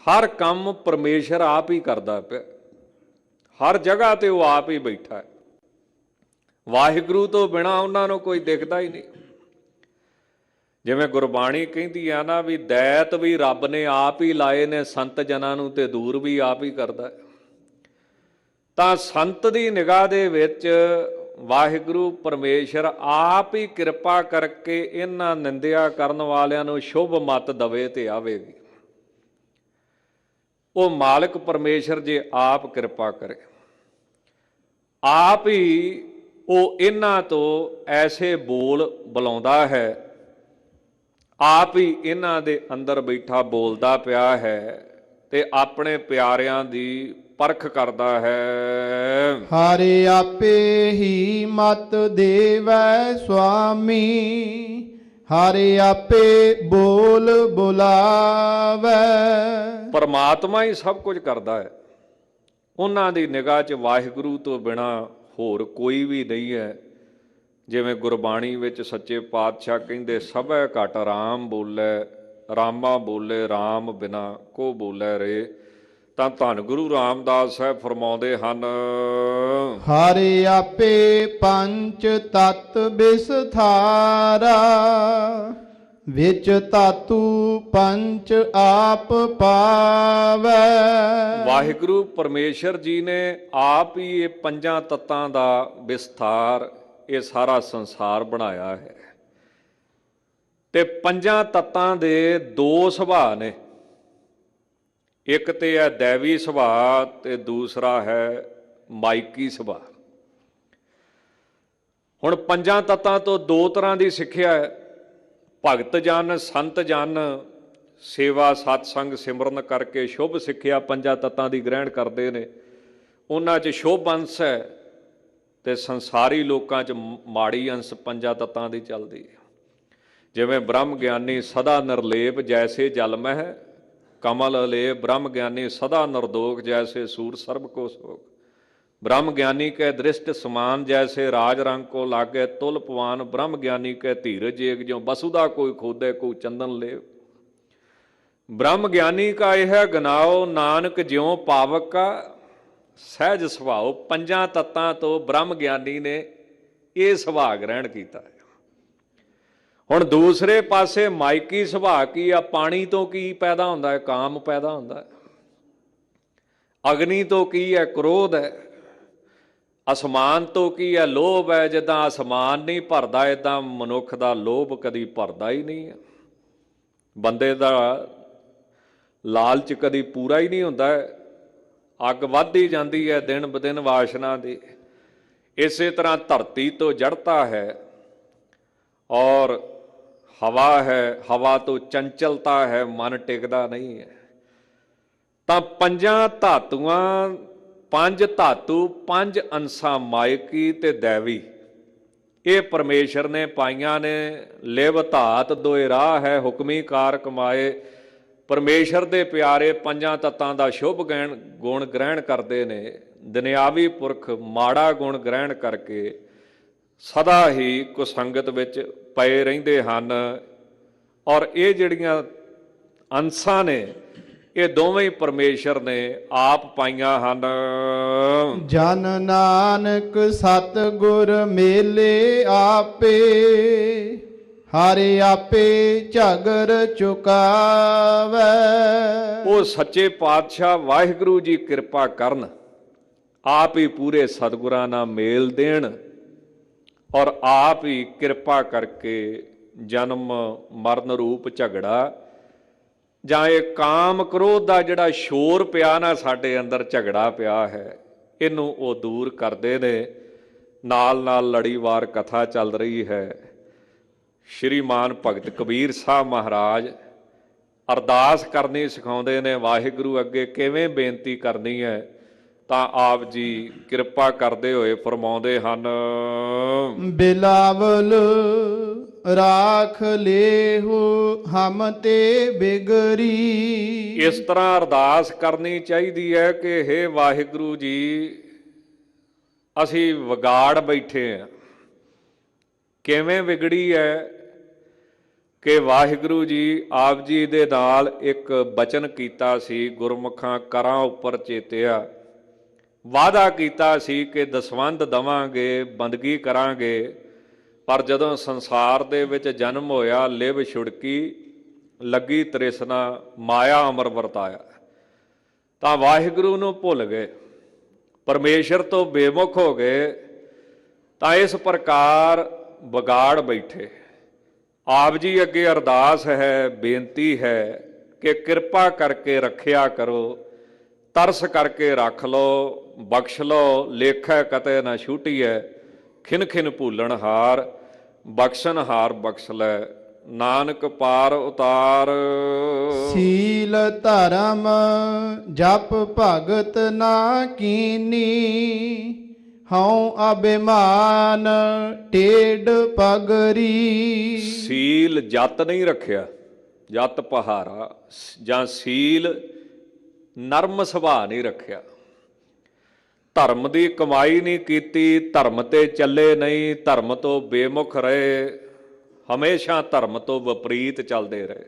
ਹਰ ਕੰਮ ਪਰਮੇਸ਼ਰ ਆਪ ਹੀ ਕਰਦਾ ਪਿਆ, ਹਰ ਜਗ੍ਹਾ ਤੇ ਉਹ ਆਪ ਹੀ ਬੈਠਾ ਹੈ। ਵਾਹਿਗੁਰੂ ਤੋਂ ਬਿਨਾਂ ਉਹਨਾਂ ਨੂੰ ਕੋਈ ਦਿਖਦਾ ਹੀ ਨਹੀਂ। ਜਿਵੇਂ ਗੁਰਬਾਣੀ ਕਹਿੰਦੀ ਆ ਨਾ ਵੀ ਦੈਤ ਵੀ ਰੱਬ ਨੇ ਆਪ ਹੀ ਲਾਏ ਨੇ ਸੰਤ ਜਨਾਂ ਨੂੰ, ਤੇ ਦੂਰ ਵੀ ਆਪ ਹੀ ਕਰਦਾ। ਤਾਂ ਸੰਤ ਦੀ ਨਿਗਾਹ ਦੇ ਵਿੱਚ ਵਾਹਿਗੁਰੂ ਪਰਮੇਸ਼ਰ ਆਪ ਹੀ ਕਿਰਪਾ ਕਰਕੇ ਇਹਨਾਂ ਨਿੰਦਿਆ ਕਰਨ ਵਾਲਿਆਂ ਨੂੰ ਸ਼ੁਭ ਮੱਤ ਦਵੇ ਤੇ ਆਵੇਗੀ। ਉਹ ਮਾਲਕ ਪਰਮੇਸ਼ਰ ਜੇ ਆਪ ਕਿਰਪਾ ਕਰੇ, ਆਪ ਹੀ ਉਹ ਇਹਨਾਂ ਤੋਂ ਐਸੇ ਬੋਲ ਬੁਲਾਉਂਦਾ ਹੈ, ਆਪ ਹੀ ਇਹਨਾਂ ਦੇ ਅੰਦਰ ਬੈਠਾ ਬੋਲਦਾ ਪਿਆ ਹੈ ਤੇ ਆਪਣੇ ਪਿਆਰਿਆਂ ਦੀ ਪਰਖ ਕਰਦਾ ਹੈ। ਹਰਿ ਆਪੇ ਹੀ ਮਤ ਦੇਵੈ ਸੁਆਮੀ, ਹਰਿ ਆਪੇ ਬੋਲ ਬੁਲਾਵੈ। ਪਰਮਾਤਮਾ ਹੀ ਸਭ ਕੁਝ ਕਰਦਾ ਹੈ। ਉਹਨਾਂ ਦੀ ਨਿਗਾਹ 'ਚ ਵਾਹਿਗੁਰੂ ਤੋਂ ਬਿਨਾ ਹੋਰ ਕੋਈ ਵੀ ਨਹੀਂ ਹੈ। ਜਿਵੇਂ ਗੁਰਬਾਣੀ ਵਿੱਚ ਸੱਚੇ ਪਾਤਸ਼ਾਹ ਕਹਿੰਦੇ, ਸਭੈ ਘਟ ਰਾਮ ਬੋਲੇ, ਰਾਮਾ ਬੋਲੇ RAM ਬਿਨਾ ਕੋ ਬੋਲੇ ਰੇ। ਤਾਂ ਧੰਨ ਗੁਰੂ ਰਾਮਦਾਸ ਸਾਹਿਬ ਫਰਮਾਉਂਦੇ ਹਨ, ਹਰਿ ਆਪੇ ਪੰਚ ਤਤ ਵਿਸਥਾਰਾ, ਵਿੱਚ ਧਾਤੂ ਪੰਚ ਆਪ ਪਾਵੈ। ਵਾਹਿਗੁਰੂ ਪਰਮੇਸ਼ਰ ਜੀ ਨੇ ਆਪ ਹੀ ਇਹ ਪੰਜਾਂ ਤੱਤਾਂ ਦਾ ਵਿਸਥਾਰ, ਇਹ ਸਾਰਾ ਸੰਸਾਰ ਬਣਾਇਆ ਹੈ। ਤੇ ਪੰਜਾਂ ਤੱਤਾਂ ਦੇ ਦੋ ਸੁਭਾਅ ਨੇ, ਇੱਕ ਤੇ ਹੈ ਦੈਵੀ ਸੁਭਾਅ ਤੇ ਦੂਸਰਾ ਹੈ ਮਾਇਕੀ ਸੁਭਾਅ। ਹੁਣ ਪੰਜਾਂ ਤੱਤਾਂ ਤੋਂ ਦੋ ਤਰ੍ਹਾਂ ਦੀ ਸਿੱਖਿਆ ਹੈ। ਭਗਤ ਜਨ, ਸੰਤ ਜਨ ਸੇਵਾ ਸਤਸੰਗ ਸਿਮਰਨ ਕਰਕੇ ਸ਼ੁਭ ਸਿੱਖਿਆ ਪੰਜਾਂ ਤੱਤਾਂ ਦੀ ਗ੍ਰਹਿਣ ਕਰਦੇ ਨੇ। ਉਹਨਾਂ 'ਚ ਸ਼ੁਭ ਅੰਸ਼ ਹੈ ਤੇ ਸੰਸਾਰੀ ਲੋਕਾਂ 'ਚ ਮਾੜੀ ਅੰਸ਼ ਪੰਜਾਂ ਤੱਤਾਂ ਦੀ ਚੱਲਦੀ ਹੈ। ਜਿਵੇਂ ਬ੍ਰਹਮ ਗਿਆਨੀ ਸਦਾ ਨਿਰਲੇਪ ਜੈਸੇ ਜਲ ਮਹਿ, ਕਮਲ ਅਲੇਪ ਬ੍ਰਹਮ ਗਿਆਨੀ ਸਦਾ ਨਿਰਦੋਖ ਜੈਸੇ ਸੂਰ ਸਰਬ ਕੋ ਸੋਖ। ब्रह्म ज्ञानी के दृष्ट समान जैसे राज रंग को लागे तुल पवान, ब्रह्म ज्ञानी के धीरज एक जो बसुदा कोई खोदे को चंदन ले। ब्रह्म ज्ञानी का यह गनाओ नानक ज्यों पावक का सहज सुभाव। पंजा तत्तां तो ब्रह्म ज्ञानी ने ये सुभाव ग्रहण किया है। हुण दूसरे पासे माइकी सुभाव की आ, पानी तो की पैदा होंदा है, काम पैदा होंदा है। अग्नि तो की है, क्रोध है। आसमान तो की है, लोभ है। जिद्दां आसमान नहीं भरदा इदां मनुख दा लोभ कदी भरदा ही नहीं है। बंदे दा लालच कदी पूरा ही नहीं हुंदा है। अग वधदी जांदी है दिन ब दिन वासना दी। इसे तरह धरती तो जड़ता है और हवा है, हवा तो चंचलता है, मन टिकदा नहीं है। तां पंजां धातुआं, पंज धातु पंज अंसां मायकी ते दैवी, ये परमेश्वर ने पाइयां ने। लिव धात दोए राह है, हुक्मी कार कमाए। परमेश्वर दे प्यारे पंजां तत्तां दा शुभ गुण ग्रहण करते ने। दुनियावी पुरख माड़ा गुण ग्रहण करके सदा ही कुसंगत विच पए रहिंदे हन। और ये जिहड़ियां अंसां ने ये दोवें ही परमेश्वर ने आप पाइयां हन। जन नानक सतगुर मेले आपे, हरि आपे झगर चुकावै। वो सच्चे पातशाह वाहिगुरु जी कृपा करन, आप ही पूरे सतगुरां नाल मेल देण और आप ही कृपा करके जन्म मरण रूप झगड़ा ਜਾਂ ਇਹ ਕਾਮ ਕ੍ਰੋਧ ਦਾ ਜਿਹੜਾ ਸ਼ੋਰ ਪਿਆ ਨਾ ਸਾਡੇ ਅੰਦਰ, ਝਗੜਾ ਪਿਆ ਹੈ, ਇਹਨੂੰ ਉਹ ਦੂਰ ਕਰਦੇ ਨੇ। ਨਾਲ ਨਾਲ ਲੜੀਵਾਰ ਕਥਾ ਚੱਲ ਰਹੀ ਹੈ। ਸ਼੍ਰੀਮਾਨ ਭਗਤ ਕਬੀਰ ਸਾਹਿਬ ਮਹਾਰਾਜ ਅਰਦਾਸ ਕਰਨੀ ਸਿਖਾਉਂਦੇ ਨੇ, ਵਾਹਿਗੁਰੂ ਅੱਗੇ ਕਿਵੇਂ ਬੇਨਤੀ ਕਰਨੀ ਹੈ। ਤਾਂ ਆਪ ਜੀ ਕਿਰਪਾ ਕਰਦੇ ਹੋਏ ਫਰਮਾਉਂਦੇ ਹਨ, ਬਿਲਾਵਲ ਰਾਖ ਲੇਹੂ ਹਮ ਤੇ ਬਿਗਰੀ। ਇਸ ਤਰ੍ਹਾਂ ਅਰਦਾਸ ਕਰਨੀ ਚਾਹੀਦੀ ਹੈ ਕਿ ਹੇ ਵਾਹਿਗੁਰੂ ਜੀ, ਅਸੀਂ ਵਿਗਾੜ ਬੈਠੇ ਹਾਂ। ਕਿਵੇਂ ਵਿਗੜੀ ਹੈ ਕਿ ਵਾਹਿਗੁਰੂ ਜੀ ਆਪ ਜੀ ਦੇ ਨਾਲ ਇੱਕ ਬਚਨ ਕੀਤਾ ਸੀ, ਗੁਰਮੁਖਾਂ ਕਰਾਂ ਉੱਪਰ ਚੇਤਿਆ। ਵਾਅਦਾ ਕੀਤਾ ਸੀ ਕਿ ਦਸਵੰਧ ਦੇਵਾਂਗੇ, ਬੰਦਗੀ ਕਰਾਂਗੇ, ਪਰ ਜਦੋਂ ਸੰਸਾਰ ਦੇ ਵਿੱਚ ਜਨਮ ਹੋਇਆ, ਲਿਵ ਛੁੜਕੀ, ਲੱਗੀ ਤ੍ਰਿਸ਼ਨਾ, ਮਾਇਆ ਅਮਰ ਵਰਤਾਇਆ, ਤਾਂ ਵਾਹਿਗੁਰੂ ਨੂੰ ਭੁੱਲ ਗਏ, ਪਰਮੇਸ਼ਰ ਤੋਂ ਬੇਮੁਖ ਹੋ ਗਏ। ਤਾਂ ਇਸ ਪ੍ਰਕਾਰ ਵਿਗਾੜ ਬੈਠੇ। ਆਪ ਜੀ ਅੱਗੇ ਅਰਦਾਸ ਹੈ, ਬੇਨਤੀ ਹੈ ਕਿ ਕਿਰਪਾ ਕਰਕੇ ਰੱਖਿਆ ਕਰੋ, ਤਰਸ ਕਰਕੇ ਰੱਖ ਲਓ, ਬਖਸ਼ ਲਓ, ਲੇਖੈ ਕਤੇ ਨਾ ਛੂਟੀਐ, ਖਿਨ ਖਿਨ ਭੂਲਣ ਹਾਰ, ਬਖਸ਼ਣ ਹਾਰ ਬਖਸ਼ ਲੈ, ਨਾਨਕ ਪਾਰ ਉਤਾਰ। ਸੀਲ ਧਰਮ ਜਪ ਭਗਤ ਨਾ ਕੀਨੀ, ਹਉ ਅਭਿਮਾਨ ਟੇਢ ਪਗਰੀ। ਸੀਲ ਜਤ ਨਹੀਂ ਰੱਖਿਆ, ਜਤ ਪਹਾਰਾ, ਜਾਂ ਸੀਲ ਨਰਮ ਸੁਭਾਅ ਨਹੀਂ ਰੱਖਿਆ, ਧਰਮ ਦੀ ਕਮਾਈ ਨਹੀਂ ਕੀਤੀ, ਧਰਮ ਤੇ ਚੱਲੇ ਨਹੀਂ, ਧਰਮ ਤੋਂ ਬੇਮੁਖ ਰਹੇ, ਹਮੇਸ਼ਾ ਧਰਮ ਤੋਂ ਵਿਪਰੀਤ ਚੱਲਦੇ ਰਹੇ।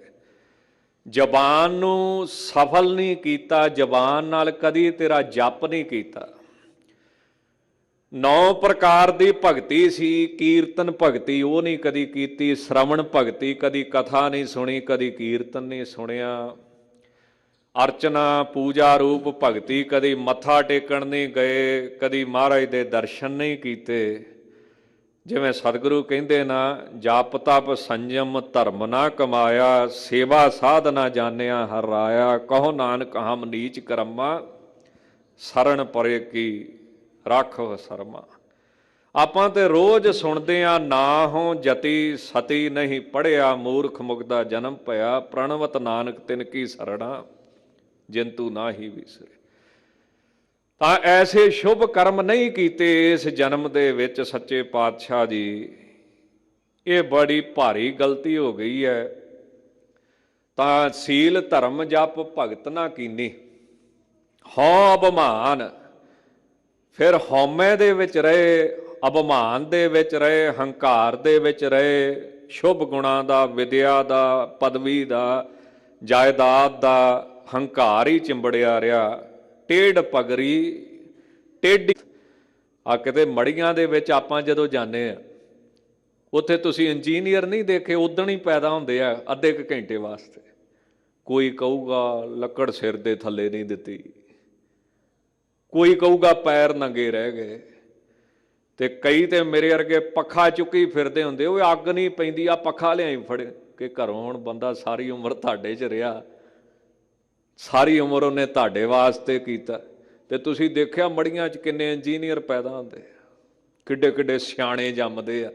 ਜ਼ਬਾਨ ਨੂੰ ਸਫਲ ਨਹੀਂ ਕੀਤਾ, ਜ਼ਬਾਨ ਨਾਲ ਕਦੀ ਤੇਰਾ ਜਪ ਨਹੀਂ ਕੀਤਾ। 9 ਪ੍ਰਕਾਰ ਦੀ ਭਗਤੀ ਸੀ, ਕੀਰਤਨ ਭਗਤੀ ਉਹ ਨਹੀਂ ਕਦੀ ਕੀਤੀ, ਸ਼ਰਵਣ ਭਗਤੀ, ਕਦੀ ਕਥਾ ਨਹੀਂ ਸੁਣੀ, ਕਦੀ ਕੀਰਤਨ ਨਹੀਂ ਸੁਣਿਆ, ਅਰਚਨਾ ਪੂਜਾ ਰੂਪ ਭਗਤੀ, ਕਦੀ ਮੱਥਾ ਟੇਕਣ ਨਹੀਂ ਗਏ, ਕਦੀ ਮਹਾਰਾਜ ਦੇ ਦਰਸ਼ਨ ਨਹੀਂ ਕੀਤੇ। ਜਿਵੇਂ ਸਤਿਗੁਰੂ ਕਹਿੰਦੇ ਨਾ, ਜਪ ਤਪ ਸੰਜਮ ਧਰਮ ਨਾ ਕਮਾਇਆ, ਸੇਵਾ ਸਾਧ ਨਾ ਜਾਣਿਆ ਹਰ ਰਾਇਆ, ਕਹੋ ਨਾਨਕ ਹਮ ਨੀਚ ਕਰਮਾ, ਸਰਣ ਪਰੇ ਕੀ ਰੱਖੋ ਸਰਮਾ। ਆਪਾਂ ਤੇ ਰੋਜ਼ ਸੁਣਦੇ ਆ, ਨਾ ਹੋ ਜਤੀ ਸਤੀ ਨਹੀਂ ਪੜਿਆ, ਮੂਰਖ ਮੁਗਦਾ ਜਨਮ ਭਇਆ, ਪ੍ਰਣਵਤ ਨਾਨਕ ਤਿਨ ਕੀ ਸਰਣਾ, ਜਿੰਤੂ ਨਾ ਹੀ ਵਿਸਰੇ। ਤਾਂ ਐਸੇ ਸ਼ੁਭ ਕਰਮ ਨਹੀਂ ਕੀਤੇ ਇਸ ਜਨਮ ਦੇ ਵਿੱਚ ਸੱਚੇ ਪਾਤਸ਼ਾਹ ਜੀ, ਇਹ ਬੜੀ ਭਾਰੀ ਗਲਤੀ ਹੋ ਗਈ ਹੈ। ਤਾਂ ਸੀਲ ਧਰਮ ਜਪ ਭਗਤ ਨਾ ਕੀਨੀ, ਹਉ ਅਭਿਮਾਨ, ਫਿਰ ਹਉਮੈ ਦੇ ਵਿੱਚ ਰਹੇ, ਅਭਿਮਾਨ ਦੇ ਵਿੱਚ ਰਹੇ, ਹੰਕਾਰ ਦੇ ਵਿੱਚ ਰਹੇ, ਸ਼ੁਭ ਗੁਣਾਂ ਦਾ, ਵਿਦਿਆ ਦਾ, ਪਦਵੀ ਦਾ, ਜਾਇਦਾਦ ਦਾ ਹੰਕਾਰ ਹੀ ਚਿੰਬੜਿਆ ਰਿਹਾ। ਟੇਢ ਪਗਰੀ, ਟੇਢੀ ਆ। ਕਿਤੇ ਮੜੀਆਂ ਦੇ ਵਿੱਚ ਆਪਾਂ ਜਦੋਂ ਜਾਂਦੇ ਆ, ਉੱਥੇ ਤੁਸੀਂ ਇੰਜੀਨੀਅਰ ਨਹੀਂ ਦੇਖੇ, ਉਦਣ ਹੀ ਪੈਦਾ ਹੁੰਦੇ ਆ ਅੱਧੇ ਕੁ ਘੰਟੇ ਵਾਸਤੇ। ਕੋਈ ਕਹੂਗਾ ਲੱਕੜ ਸਿਰ ਦੇ ਥੱਲੇ ਨਹੀਂ ਦਿੱਤੀ, ਕੋਈ ਕਹੂਗਾ ਪੈਰ ਨੰਗੇ ਰਹਿ ਗਏ, ਤੇ ਕਈ ਤੇ ਮੇਰੇ ਵਰਗੇ ਪੱਖਾ ਚੁੱਕੀ ਫਿਰਦੇ ਹੁੰਦੇ, ਉਹ ਅੱਗ ਨਹੀਂ ਪੈਂਦੀ, ਆ ਪੱਖਾ ਲਿਆਈ ਫੜ ਕੇ ਘਰੋਂ। ਹੁਣ ਬੰਦਾ ਸਾਰੀ ਉਮਰ ਤੁਹਾਡੇ 'ਚ ਰਿਹਾ, ਸਾਰੀ ਉਮਰ ਉਹਨੇ ਤੁਹਾਡੇ ਵਾਸਤੇ ਕੀਤਾ, ਤੇ ਤੁਸੀਂ ਦੇਖਿਆ ਮੜੀਆਂ 'ਚ ਕਿੰਨੇ ਇੰਜੀਨੀਅਰ ਪੈਦਾ ਹੁੰਦੇ ਆ, ਕਿੱਡੇ ਕਿੱਡੇ ਸਿਆਣੇ ਜੰਮਦੇ ਆ।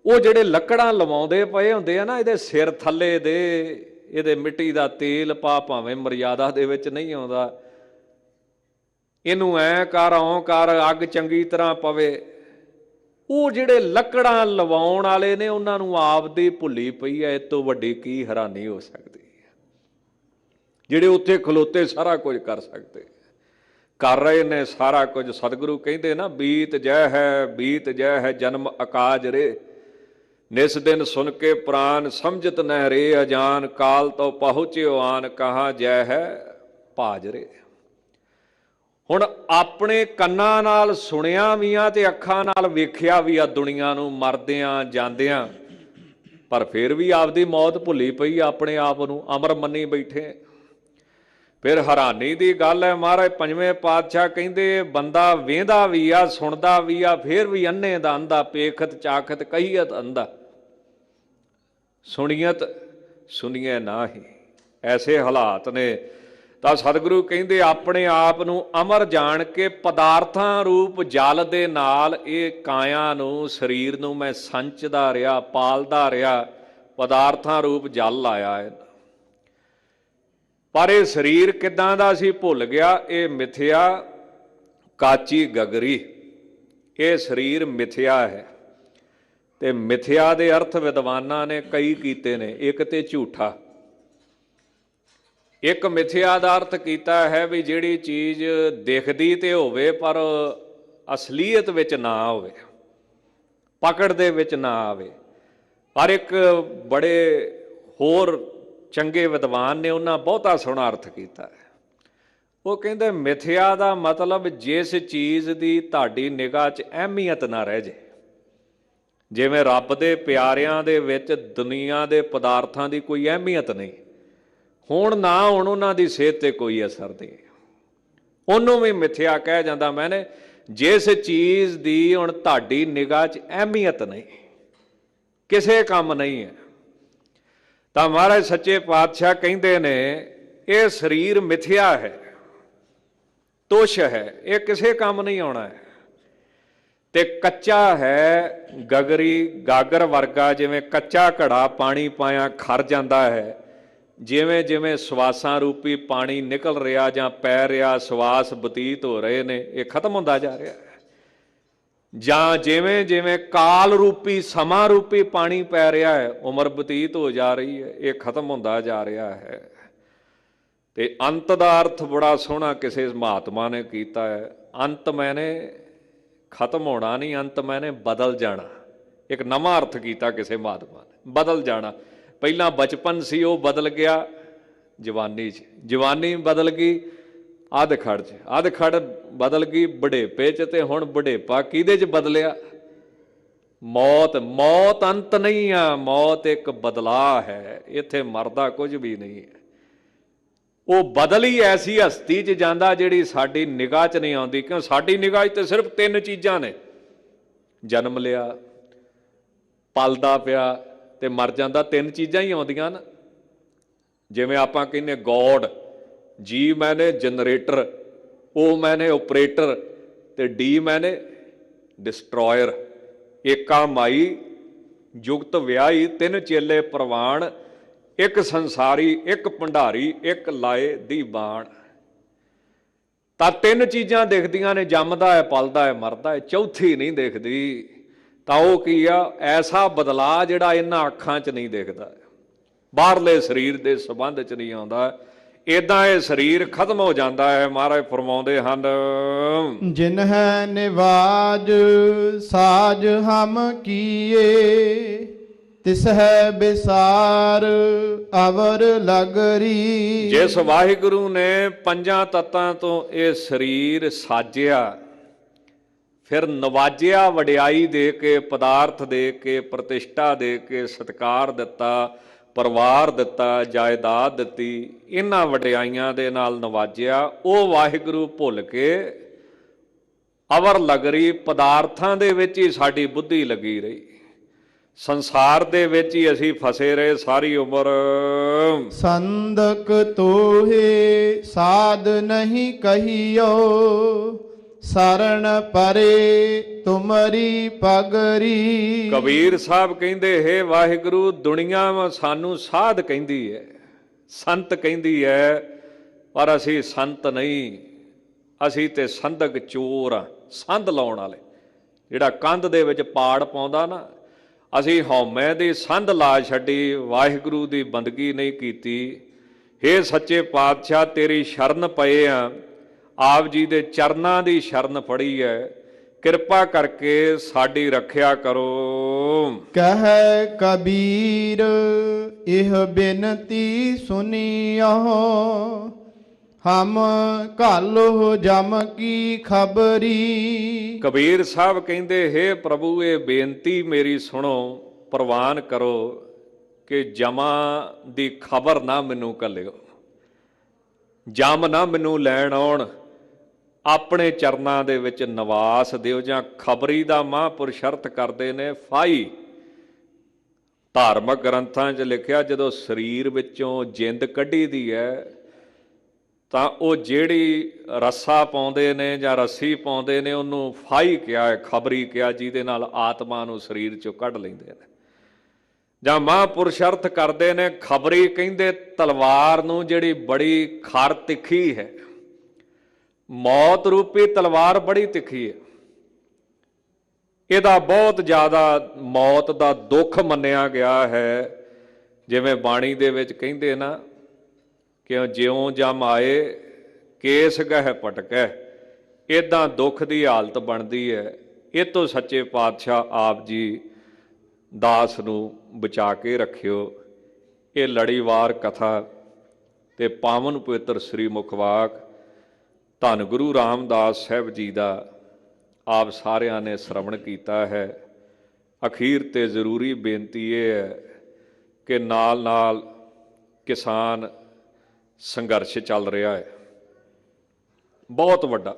ਉਹ ਜਿਹੜੇ ਲੱਕੜਾਂ ਲਵਾਉਂਦੇ ਪਏ ਹੁੰਦੇ ਆ ਨਾ, ਇਹਦੇ ਸਿਰ ਥੱਲੇ ਦੇ, ਇਹਦੇ ਮਿੱਟੀ ਦਾ ਤੇਲ ਪਾ, ਭਾਵੇਂ ਮਰਿਆਦਾ ਦੇ ਵਿੱਚ ਨਹੀਂ ਆਉਂਦਾ, ਇਹਨੂੰ ਐ ਕਰ, ਓਂ ਕਰ, ਅੱਗ ਚੰਗੀ ਤਰ੍ਹਾਂ ਪਵੇ। ਉਹ ਜਿਹੜੇ ਲੱਕੜਾਂ ਲਵਾਉਣ ਵਾਲੇ ਨੇ, ਉਹਨਾਂ ਨੂੰ ਆਪਦੀ ਭੁੱਲੀ ਪਈ ਐ, ਇਹ ਤੋਂ ਵੱਡੀ ਕੀ ਹੈਰਾਨੀ ਹੋ ਸਕਦੀ। ਜਿਹੜੇ ਉੱਥੇ ਖਲੋਤੇ ਸਾਰਾ ਕੁਝ ਕਰ ਸਕਦੇ, ਕਰ ਰਹੇ ਨੇ ਸਾਰਾ ਕੁਝ। ਸਤਿਗੁਰੂ ਕਹਿੰਦੇ ਨਾ, ਬੀਤ ਜੈ ਹੈ, ਬੀਤ ਜੈ ਹੈ ਜਨਮ ਅਕਾਜ ਰੇ, ਨਿਸ ਦਿਨ ਸੁਣ ਕੇ ਪ੍ਰਾਨ ਸਮਝਤ ਨਹਿ ਰੇ, ਅਜਾਨ ਕਾਲ ਤੋਂ ਪਹੁੰਚਿਓ ਆਨ, ਕਹਾ ਜੈ ਹੈ ਭਾਜ ਰੇ। ਹੁਣ ਆਪਣੇ ਕੰਨਾਂ ਨਾਲ ਸੁਣਿਆ ਵੀ ਆ ਤੇ ਅੱਖਾਂ ਨਾਲ ਵੇਖਿਆ ਵੀ ਆ ਦੁਨੀਆ ਨੂੰ, ਮਰਦਿਆਂ ਜਾਂਦਿਆਂ, ਪਰ ਫਿਰ ਵੀ ਆਪਦੀ ਮੌਤ ਭੁੱਲੀ ਪਈ, ਆਪਣੇ ਆਪ ਨੂੰ ਅਮਰ ਮੰਨੀ ਬੈਠੇ। ਫਿਰ ਹੈਰਾਨੀ ਦੀ ਗੱਲ ਹੈ, ਮਹਾਰਾਜ ਪੰਜਵੇਂ ਪਾਤਸ਼ਾਹ ਕਹਿੰਦੇ, ਬੰਦਾ ਵੇਂਦਾ ਵੀ ਆ, ਸੁਣਦਾ ਵੀ ਆ, ਫਿਰ ਵੀ ਅੰਨੇ ਦਾ ਅੰਧਾ, ਪੇਖਤ ਚਾਖਤ ਕਹੀਅਤ ਅੰਧਾ, ਸੁਣੀਅਤ ਸੁਣੀਏ ਨਾਹੀ। ਐਸੇ ਹਾਲਾਤ ਨੇ। ਤਾਂ ਸਤਿਗੁਰੂ ਕਹਿੰਦੇ, ਆਪਣੇ ਆਪ ਨੂੰ ਅਮਰ ਜਾਣ ਕੇ ਪਦਾਰਥਾਂ ਰੂਪ ਜਲ ਦੇ ਨਾਲ ਇਹ ਕਾਇਆ ਨੂੰ, ਸਰੀਰ ਨੂੰ ਮੈਂ ਸੰਚਦਾ ਰਿਹਾ, ਪਾਲਦਾ ਰਿਹਾ, ਪਦਾਰਥਾਂ ਰੂਪ ਜਲ ਲਾਇਆ ਹੈ। ਪਰ ਇਹ ਸਰੀਰ ਕਿੱਦਾਂ ਦਾ ਸੀ ਭੁੱਲ ਗਿਆ। ਇਹ ਮਿਥਿਆ ਕਾਚੀ ਗਗਰੀ, ਇਹ ਸਰੀਰ ਮਿਥਿਆ ਹੈ। ਤੇ ਮਿਥਿਆ ਦੇ ਅਰਥ ਵਿਦਵਾਨਾਂ ਨੇ ਕਈ ਕੀਤੇ ਨੇ। ਇੱਕ ਤੇ ਝੂਠਾ, ਇੱਕ ਮਿਥਿਆ ਦਾ ਅਰਥ ਕੀਤਾ ਹੈ ਵੀ ਜਿਹੜੀ ਚੀਜ਼ ਦਿਖਦੀ ਤੇ ਹੋਵੇ ਪਰ ਅਸਲੀਅਤ ਵਿੱਚ ਨਾ ਹੋਵੇ, ਪਕੜ ਦੇ ਵਿੱਚ ਨਾ ਆਵੇ। ਪਰ ਇੱਕ ਬੜੇ ਹੋਰ ਚੰਗੇ ਵਿਦਵਾਨ ਨੇ, ਉਹਨਾਂ ਬਹੁਤਾ ਸੋਹਣਾ ਅਰਥ ਕੀਤਾ ਹੈ। ਉਹ ਕਹਿੰਦੇ ਮਿਥਿਆ ਦਾ ਮਤਲਬ ਜਿਸ ਚੀਜ਼ ਦੀ ਤੁਹਾਡੀ ਨਿਗਾਹ 'ਚ ਅਹਿਮੀਅਤ ਨਾ ਰਹਿ ਜੇ, ਜਿਵੇਂ ਰੱਬ ਦੇ ਪਿਆਰਿਆਂ ਦੇ ਵਿੱਚ ਦੁਨੀਆ ਦੇ ਪਦਾਰਥਾਂ ਦੀ ਕੋਈ ਅਹਿਮੀਅਤ ਨਹੀਂ, ਹੁਣ ਨਾ ਹੁਣ ਉਹਨਾਂ ਦੀ ਸਿਹਤ ਤੇ ਕੋਈ ਅਸਰ ਨਹੀਂ, ਉਹਨੂੰ ਵੀ ਮਿੱਥਿਆ ਕਹਿ ਜਾਂਦਾ। ਮੈਨੇ ਜਿਸ ਚੀਜ਼ ਦੀ ਹੁਣ ਤੁਹਾਡੀ ਨਿਗਾਹ 'ਚ ਅਹਿਮੀਅਤ ਨਹੀਂ, ਕਿਸੇ ਕੰਮ ਨਹੀਂ ਹੈ, ਤਾਂ ਮਹਾਰਾਜ ਸੱਚੇ ਪਾਤਸ਼ਾਹ ਕਹਿੰਦੇ ਨੇ ਇਹ ਸਰੀਰ ਮਿਥਿਆ ਹੈ, ਤੁਛ ਹੈ, ਇਹ ਕਿਸੇ ਕੰਮ ਨਹੀਂ ਆਉਣਾ ਹੈ, ਤੇ ਕੱਚਾ ਹੈ, ਗਾਗਰ ਵਰਗਾ, ਜਿਵੇਂ ਕੱਚਾ ਘੜਾ ਪਾਣੀ ਪਾਇਆ ਖਰ ਜਾਂਦਾ ਹੈ, ਜਿਵੇਂ ਜਿਵੇਂ ਸਵਾਸਾਂ ਰੂਪੀ ਪਾਣੀ ਨਿਕਲ ਰਿਹਾ ਜਾਂ ਪੈ ਰਿਹਾ, ਸਵਾਸ ਬਤੀਤ ਹੋ ਰਹੇ ਨੇ, ਇਹ ਖਤਮ ਹੁੰਦਾ ਜਾ ਰਿਹਾ ਹੈ, ਜਾਂ ਜਿਵੇਂ ਜਿਵੇਂ ਕਾਲ ਰੂਪੀ ਸਮਾਂ ਰੂਪੀ ਪਾਣੀ ਪੈ ਰਿਹਾ ਹੈ, ਉਮਰ ਬਤੀਤ ਹੋ ਜਾ ਰਹੀ ਹੈ, ਇਹ ਖਤਮ ਹੁੰਦਾ ਜਾ ਰਿਹਾ ਹੈ। ਤੇ ਅੰਤ ਦਾ ਅਰਥ ਬੜਾ ਸੋਹਣਾ ਕਿਸੇ ਮਹਾਤਮਾ ਨੇ ਕੀਤਾ ਹੈ, ਅੰਤ ਮੈਨੇ ਖਤਮ ਹੋਣਾ ਨਹੀਂ, ਅੰਤ ਮੈਨੇ ਬਦਲ ਜਾਣਾ। ਇੱਕ ਨਵਾਂ ਅਰਥ ਕੀਤਾ ਕਿਸੇ ਮਹਾਤਮਾ ਨੇ, ਬਦਲ ਜਾਣਾ। ਪਹਿਲਾਂ ਬਚਪਨ ਸੀ, ਉਹ ਬਦਲ ਗਿਆ ਜਵਾਨੀ 'ਚ, ਜਵਾਨੀ ਬਦਲ ਗਈ ਅੱਧ-ਖੜ 'ਚ, ਅੱਧ-ਖੜ ਬਦਲ ਗਈ ਬੁਢੇਪੇ 'ਚ, ਤੇ ਹੁਣ ਬੁਢੇਪਾ ਕਿਹਦੇ 'ਚ ਬਦਲਿਆ? ਮੌਤ। ਮੌਤ ਅੰਤ ਨਹੀਂ ਆ, ਮੌਤ ਇੱਕ ਬਦਲਾਅ ਹੈ, ਇੱਥੇ ਮਰਦਾ ਕੁਝ ਵੀ ਨਹੀਂ ਹੈ। ਉਹ ਬਦਲ ਹੀ ਐਸੀ ਹਸਤੀ 'ਚ ਜਾਂਦਾ ਜਿਹੜੀ ਸਾਡੀ ਨਿਗਾਹ 'ਚ ਨਹੀਂ ਆਉਂਦੀ, ਕਿਉਂ ਸਾਡੀ ਨਿਗਾਹ 'ਚ ਤੇ ਸਿਰਫ 3 ਚੀਜ਼ਾਂ ਨੇ, ਜਨਮ ਲਿਆ, ਪਲਦਾ ਪਿਆ ਤੇ ਮਰ ਜਾਂਦਾ, 3 ਚੀਜ਼ਾਂ ਹੀ ਆਉਂਦੀਆਂ ਨਾ। ਜਿਵੇਂ ਆਪਾਂ ਕਹਿੰਦੇ ਗੋਡ, ਜੀ ਮੈਨੇ ਜਨਰੇਟਰ, ਉਹ ਮੈਨੇ ਓਪਰੇਟਰ, ਤੇ ਡੀ ਮੈਨੇ ਡਿਸਟਰੋਇਰ। ਏਕਾ ਮਾਈ ਜੁਗਤ ਵਿਆਹੀ, 3 ਚੇਲੇ ਪ੍ਰਵਾਨ, ਇੱਕ ਸੰਸਾਰੀ, ਇੱਕ ਭੰਡਾਰੀ, ਇੱਕ ਲਾਏ ਦੀ ਬਾਣ। ਤਾਂ 3 ਚੀਜ਼ਾਂ ਦਿਖਦੀਆਂ ਨੇ, ਜੰਮਦਾ ਹੈ, ਪਲਦਾ ਹੈ, ਮਰਦਾ ਹੈ, ਚੌਥੀ ਨਹੀਂ ਦਿਖਦੀ। ਤਾਂ ਉਹ ਕੀ ਆ? ਐਸਾ ਬਦਲਾਅ ਜਿਹੜਾ ਇਹਨਾਂ ਅੱਖਾਂ 'ਚ ਨਹੀਂ ਦਿਖਦਾ, ਬਾਹਰਲੇ ਸਰੀਰ ਦੇ ਸੰਬੰਧ 'ਚ ਨਹੀਂ ਆਉਂਦਾ। ਇੱਦਾਂ ਇਹ ਸਰੀਰ ਖਤਮ ਹੋ ਜਾਂਦਾ ਹੈ। ਮਹਾਰਾਜ ਫਰਮਾਉਂਦੇ ਹਨ, ਜਿਨ ਹੈ ਨਿਵਾਜ ਸਾਜ ਹਮ ਕੀਏ, ਤਿਸ ਹੈ ਬਿਸਾਰ ਅਵਰ ਲਗਰੀ। ਜਿਸ ਵਾਹਿਗੁਰੂ ਨੇ 5 ਤੱਤਾਂ ਤੋਂ ਇਹ ਸਰੀਰ ਸਾਜਿਆ, ਫਿਰ ਨਵਾਜਿਆ, ਵਡਿਆਈ ਦੇ ਕੇ, ਪਦਾਰਥ ਦੇ ਕੇ, ਪ੍ਰਤਿਸ਼ਠਾ ਦੇ ਕੇ, ਸਤਿਕਾਰ ਦਿੱਤਾ, ਪਰਿਵਾਰ ਦਿੱਤਾ, ਜਾਇਦਾਦ ਦਿੱਤੀ, ਇਹਨਾਂ ਵਡਿਆਈਆਂ ਦੇ ਨਾਲ ਨਵਾਜਿਆ, ਉਹ ਵਾਹਿਗੁਰੂ ਭੁੱਲ ਕੇ ਅਵਰ ਲਗਰੀ, ਪਦਾਰਥਾਂ ਦੇ ਵਿੱਚ ਹੀ ਸਾਡੀ ਬੁੱਧੀ ਲੱਗੀ ਰਹੀ, ਸੰਸਾਰ ਦੇ ਵਿੱਚ ਹੀ ਅਸੀਂ ਫਸੇ ਰਹੇ ਸਾਰੀ ਉਮਰ। ਸੰਦਕ ਤੋਹੇ ਸਾਧ ਨਹੀਂ ਕਹੀਓ, ਸਰਣ ਪਰੇ ਤੁਮਰੀ ਪਗਰੀ। ਕਬੀਰ ਸਾਹਿਬ ਕਹਿੰਦੇ, ਹੈ ਵਾਹਿਗੁਰੂ, ਦੁਨੀਆ ਸਾਨੂੰ ਸਾਧ ਕਹਿੰਦੀ ਹੈ, ਸੰਤ ਕਹਿੰਦੀ ਹੈ, ਪਰ ਅਸੀਂ ਸੰਤ ਨਹੀਂ, ਅਸੀਂ ਤੇ ਸੰਦਕ ਚੋਰ ਆ, ਸੰਧ ਲਾਉਣ ਵਾਲੇ। ਜਿਹੜਾ ਕੰਧ ਦੇ ਵਿੱਚ ਪਾੜ ਪਾਉਂਦਾ ਨਾ, ਅਸੀਂ ਹਉਮੈ ਦੀ ਸੰਧ ਲਾ ਛੱਡੀ, ਵਾਹਿਗੁਰੂ ਦੀ ਬੰਦਗੀ ਨਹੀਂ ਕੀਤੀ। ਹੇ ਸੱਚੇ ਪਾਤਸ਼ਾਹ, ਤੇਰੀ ਸ਼ਰਨ ਪਏ ਆ, ਆਪ ਜੀ ਦੇ ਚਰਨਾਂ ਦੀ ਸ਼ਰਨ ਫੜੀ ਹੈ, ਕਿਰਪਾ ਕਰਕੇ ਸਾਡੀ ਰੱਖਿਆ ਕਰੋ। ਕਹਿ ਕਬੀਰ ਇਹ ਬੇਨਤੀ ਸੁਨੀਓ, ਹਮ ਘਾਲੋ ਜਮ ਕੀ ਖਬਰੀ। ਕਬੀਰ ਸਾਹਿਬ ਕਹਿੰਦੇ, ਹੇ ਪ੍ਰਭੂ, ਇਹ ਬੇਨਤੀ ਮੇਰੀ ਸੁਣੋ, ਪ੍ਰਵਾਨ ਕਰੋ ਕਿ ਜਮਾਂ ਦੀ ਖਬਰ ਨਾ ਮੈਨੂੰ ਘੱਲਿਓ, ਜਮ ਨਾ ਮੈਨੂੰ ਲੈਣ ਆਉਣ, ਆਪਣੇ ਚਰਨਾਂ ਦੇ ਵਿੱਚ ਨਿਵਾਸ ਦਿਓ। ਜਾਂ ਖਬਰੀ ਦਾ ਮਹਾਂਪੁਰਸ਼ ਅਰਥ ਕਰਦੇ ਨੇ ਫਾਈ। ਧਾਰਮਿਕ ਗ੍ਰੰਥਾਂ 'ਚ ਲਿਖਿਆ, ਜਦੋਂ ਸਰੀਰ ਵਿੱਚੋਂ ਜਿੰਦ ਕੱਢੀ ਦੀ ਹੈ, ਤਾਂ ਉਹ ਜਿਹੜੀ ਰੱਸਾ ਪਾਉਂਦੇ ਨੇ ਜਾਂ ਰੱਸੀ ਪਾਉਂਦੇ ਨੇ, ਉਹਨੂੰ ਫਾਈ ਕਿਹਾ ਹੈ, ਖਬਰੀ ਕਿਹਾ, ਜਿਹਦੇ ਨਾਲ ਆਤਮਾ ਨੂੰ ਸਰੀਰ 'ਚੋਂ ਕੱਢ ਲੈਂਦੇ ਨੇ। ਜਾਂ ਮਹਾਂਪੁਰਸ਼ ਅਰਥ ਕਰਦੇ ਨੇ ਖਬਰੀ, ਕਹਿੰਦੇ ਤਲਵਾਰ ਨੂੰ ਜਿਹੜੀ ਬੜੀ ਖਰ ਤਿੱਖੀ ਹੈ, ਮੌਤ ਰੂਪੀ ਤਲਵਾਰ ਬੜੀ ਤਿੱਖੀ ਹੈ, ਇਹਦਾ ਬਹੁਤ ਜ਼ਿਆਦਾ ਮੌਤ ਦਾ ਦੁੱਖ ਮੰਨਿਆ ਗਿਆ ਹੈ। ਜਿਵੇਂ ਬਾਣੀ ਦੇ ਵਿੱਚ ਕਹਿੰਦੇ ਨਾ, ਕਿ ਜਿਉਂ ਜਮ ਆਏ ਕੇਸ ਗਹਿ ਭਟਕੈ, ਇੱਦਾਂ ਦੁੱਖ ਦੀ ਹਾਲਤ ਬਣਦੀ ਹੈ। ਇਹ ਤੋਂ ਸੱਚੇ ਪਾਤਸ਼ਾਹ ਆਪ ਜੀ ਦਾਸ ਨੂੰ ਬਚਾ ਕੇ ਰੱਖਿਓ। ਇਹ ਲੜੀਵਾਰ ਕਥਾ ਤੇ ਪਾਵਨ ਪਵਿੱਤਰ ਸ੍ਰੀ ਮੁਖਵਾਕ ਧੰਨ ਗੁਰੂ ਰਾਮਦਾਸ ਸਾਹਿਬ ਜੀ ਦਾ ਆਪ ਸਾਰਿਆਂ ਨੇ ਸ਼ਰਵਣ ਕੀਤਾ ਹੈ। ਅਖੀਰ ਤੇ ਜ਼ਰੂਰੀ ਬੇਨਤੀ ਇਹ ਹੈ ਕਿ ਨਾਲ ਨਾਲ ਕਿਸਾਨ ਸੰਘਰਸ਼ ਚੱਲ ਰਿਹਾ ਹੈ ਬਹੁਤ ਵੱਡਾ,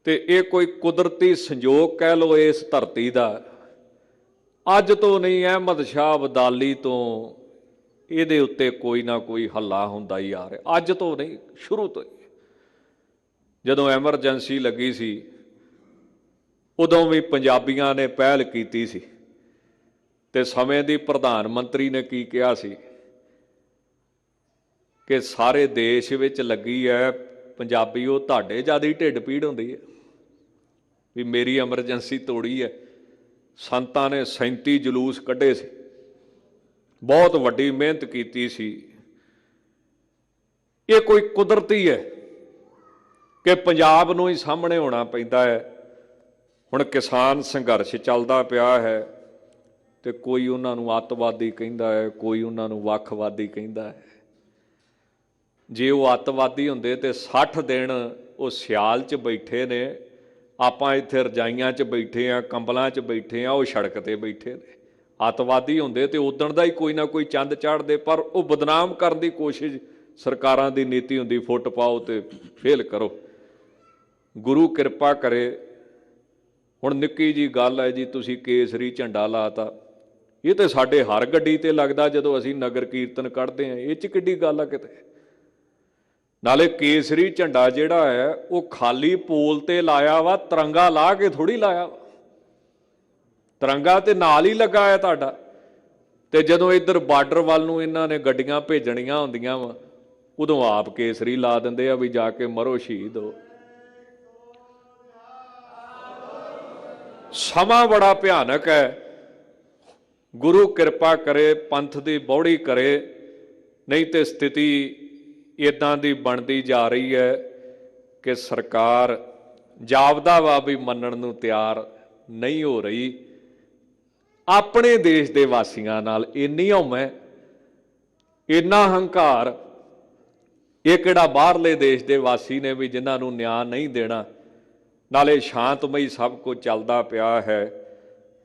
ਤੇ ਇਹ ਕੋਈ ਕੁਦਰਤੀ ਸੰਜੋਗ ਕਹਿ ਲਓ ਇਸ ਧਰਤੀ ਦਾ। ਅੱਜ ਤੋਂ ਨਹੀਂ, ਅਹਿਮਦ ਸ਼ਾਹ ਅਬਦਾਲੀ ਤੋਂ ਇਹਦੇ ਉੱਤੇ ਕੋਈ ਨਾ ਕੋਈ ਹੱਲਾ ਹੁੰਦਾ ਹੀ ਆ ਰਿਹਾ। ਅੱਜ ਤੋਂ ਨਹੀਂ, ਸ਼ੁਰੂ ਤੋਂ ਹੀ। ਜਦੋਂ ਐਮਰਜੈਂਸੀ ਲੱਗੀ ਸੀ ਉਦੋਂ ਵੀ ਪੰਜਾਬੀਆਂ ਨੇ ਪਹਿਲ ਕੀਤੀ ਸੀ, ਤੇ ਸਮੇਂ ਦੀ ਪ੍ਰਧਾਨ ਮੰਤਰੀ ਨੇ ਕੀ ਕਿਹਾ ਸੀ ਕਿ ਸਾਰੇ ਦੇਸ਼ ਵਿੱਚ ਲੱਗੀ ਹੈ, ਪੰਜਾਬੀਓ ਤੁਹਾਡੇ ਜ਼ਿਆਦਾ ਹੀ ਢਿੱਡ ਪੀੜ ਹੁੰਦੀ ਹੈ ਵੀ ਮੇਰੀ ਐਮਰਜੈਂਸੀ ਤੋੜੀ ਹੈ। ਸੰਤਾਂ ਨੇ 37 ਜਲੂਸ ਕੱਢੇ ਸੀ, ਬਹੁਤ ਵੱਡੀ ਮਿਹਨਤ ਕੀਤੀ ਸੀ। ਇਹ ਕੋਈ ਕੁਦਰਤੀ ਹੈ ਕਿ ਪੰਜਾਬ ਨੂੰ ਹੀ ਸਾਹਮਣੇ ਹੋਣਾ ਪੈਂਦਾ ਹੈ। ਹੁਣ ਕਿਸਾਨ ਸੰਘਰਸ਼ ਚੱਲਦਾ ਪਿਆ ਹੈ, ਤੇ ਕੋਈ ਉਹਨਾਂ ਨੂੰ ਅੱਤਵਾਦੀ ਕਹਿੰਦਾ ਹੈ, ਕੋਈ ਉਹਨਾਂ ਨੂੰ ਵੱਖਵਾਦੀ ਕਹਿੰਦਾ ਹੈ। ਜੇ ਉਹ ਅੱਤਵਾਦੀ ਹੁੰਦੇ ਤੇ 60 ਦਿਨ ਉਹ ਸਿਆਲ 'ਚ ਬੈਠੇ ਨੇ, ਆਪਾਂ ਇੱਥੇ ਰਜਾਈਆਂ 'ਚ ਬੈਠੇ ਹਾਂ, ਕੰਬਲਾਂ 'ਚ ਬੈਠੇ ਹਾਂ, ਉਹ ਸੜਕ 'ਤੇ ਬੈਠੇ ਨੇ। ਅੱਤਵਾਦੀ ਹੁੰਦੇ ਤੇ ਉਦਣ ਦਾ ਹੀ ਕੋਈ ਨਾ ਕੋਈ ਚੰਦ ਚਾੜ੍ਹਦੇ, ਪਰ ਉਹ ਬਦਨਾਮ ਕਰਨ ਦੀ ਕੋਸ਼ਿਸ਼ ਸਰਕਾਰਾਂ ਦੀ ਨੀਤੀ ਹੁੰਦੀ, ਫੁੱਟ ਪਾਓ ਤੇ ਫੇਲ ਕਰੋ। ਗੁਰੂ ਕਿਰਪਾ ਕਰੇ। ਹੁਣ ਨਿੱਕੀ ਜੀ ਗੱਲ ਹੈ ਜੀ, ਤੁਸੀਂ ਕੇਸਰੀ ਝੰਡਾ ਲਾਤਾ, ਇਹ ਤੇ ਸਾਡੇ ਹਰ ਗੱਡੀ ਤੇ ਲੱਗਦਾ ਜਦੋਂ ਅਸੀਂ ਨਗਰ ਕੀਰਤਨ ਕੱਢਦੇ ਹਾਂ, ਇਹ 'ਚ ਕਿੱਡੀ ਗੱਲ ਆ ਕਿਤੇ। ਨਾਲੇ ਕੇਸਰੀ ਝੰਡਾ ਜਿਹੜਾ ਹੈ ਉਹ ਖਾਲੀ ਪੋਲ ਤੇ ਲਾਇਆ ਵਾ, ਤਿਰੰਗਾ ਲਾ ਕੇ ਥੋੜੀ ਲਾਇਆ ਵਾ। ਤਿਰੰਗਾ ਤੇ ਨਾਲ ਹੀ ਲੱਗਾ ਹੈ ਤੁਹਾਡਾ, ਤੇ ਜਦੋਂ ਇੱਧਰ ਬਾਰਡਰ ਵੱਲ ਨੂੰ ਇਹਨਾਂ ਨੇ ਗੱਡੀਆਂ ਭੇਜਣੀਆਂ ਹੁੰਦੀਆਂ ਵਾ, ਉਦੋਂ ਆਪ ਕੇਸਰੀ ਲਾ ਦਿੰਦੇ ਆ ਵੀ ਜਾ ਕੇ ਮਰੋ, ਸ਼ਹੀਦ ਹੋ। ਸਮਾਂ ਬੜਾ ਭਿਆਨਕ ਹੈ। ਗੁਰੂ ਕਿਰਪਾ ਕਰੇ, ਪੰਥ ਦੀ ਬੌੜੀ ਕਰੇ, ਨਹੀਂ ਤੇ ਸਥਿਤੀ ਇੱਦਾਂ ਦੀ ਬਣਦੀ ਜਾ ਰਹੀ ਹੈ ਕਿ ਸਰਕਾਰ ਜਾਪਦਾ ਵਾ ਵੀ ਮੰਨਣ ਨੂੰ ਤਿਆਰ ਨਹੀਂ ਹੋ ਰਹੀ। ਆਪਣੇ ਦੇਸ਼ ਦੇ ਵਾਸੀਆਂ ਨਾਲ ਇੰਨੀ ਹਉਮੈ, ਇੰਨਾ ਹੰਕਾਰ, ਇਹ ਕਿਹੜਾ ਬਾਹਰਲੇ ਦੇਸ਼ ਦੇ ਵਾਸੀ ਨੇ ਵੀ ਜਿਨ੍ਹਾਂ ਨੂੰ ਨਿਆਂ ਨਹੀਂ ਦੇਣਾ। ਨਾਲੇ ਸ਼ਾਂਤਮਈ ਸਭ ਕੁਝ ਚੱਲਦਾ ਪਿਆ ਹੈ।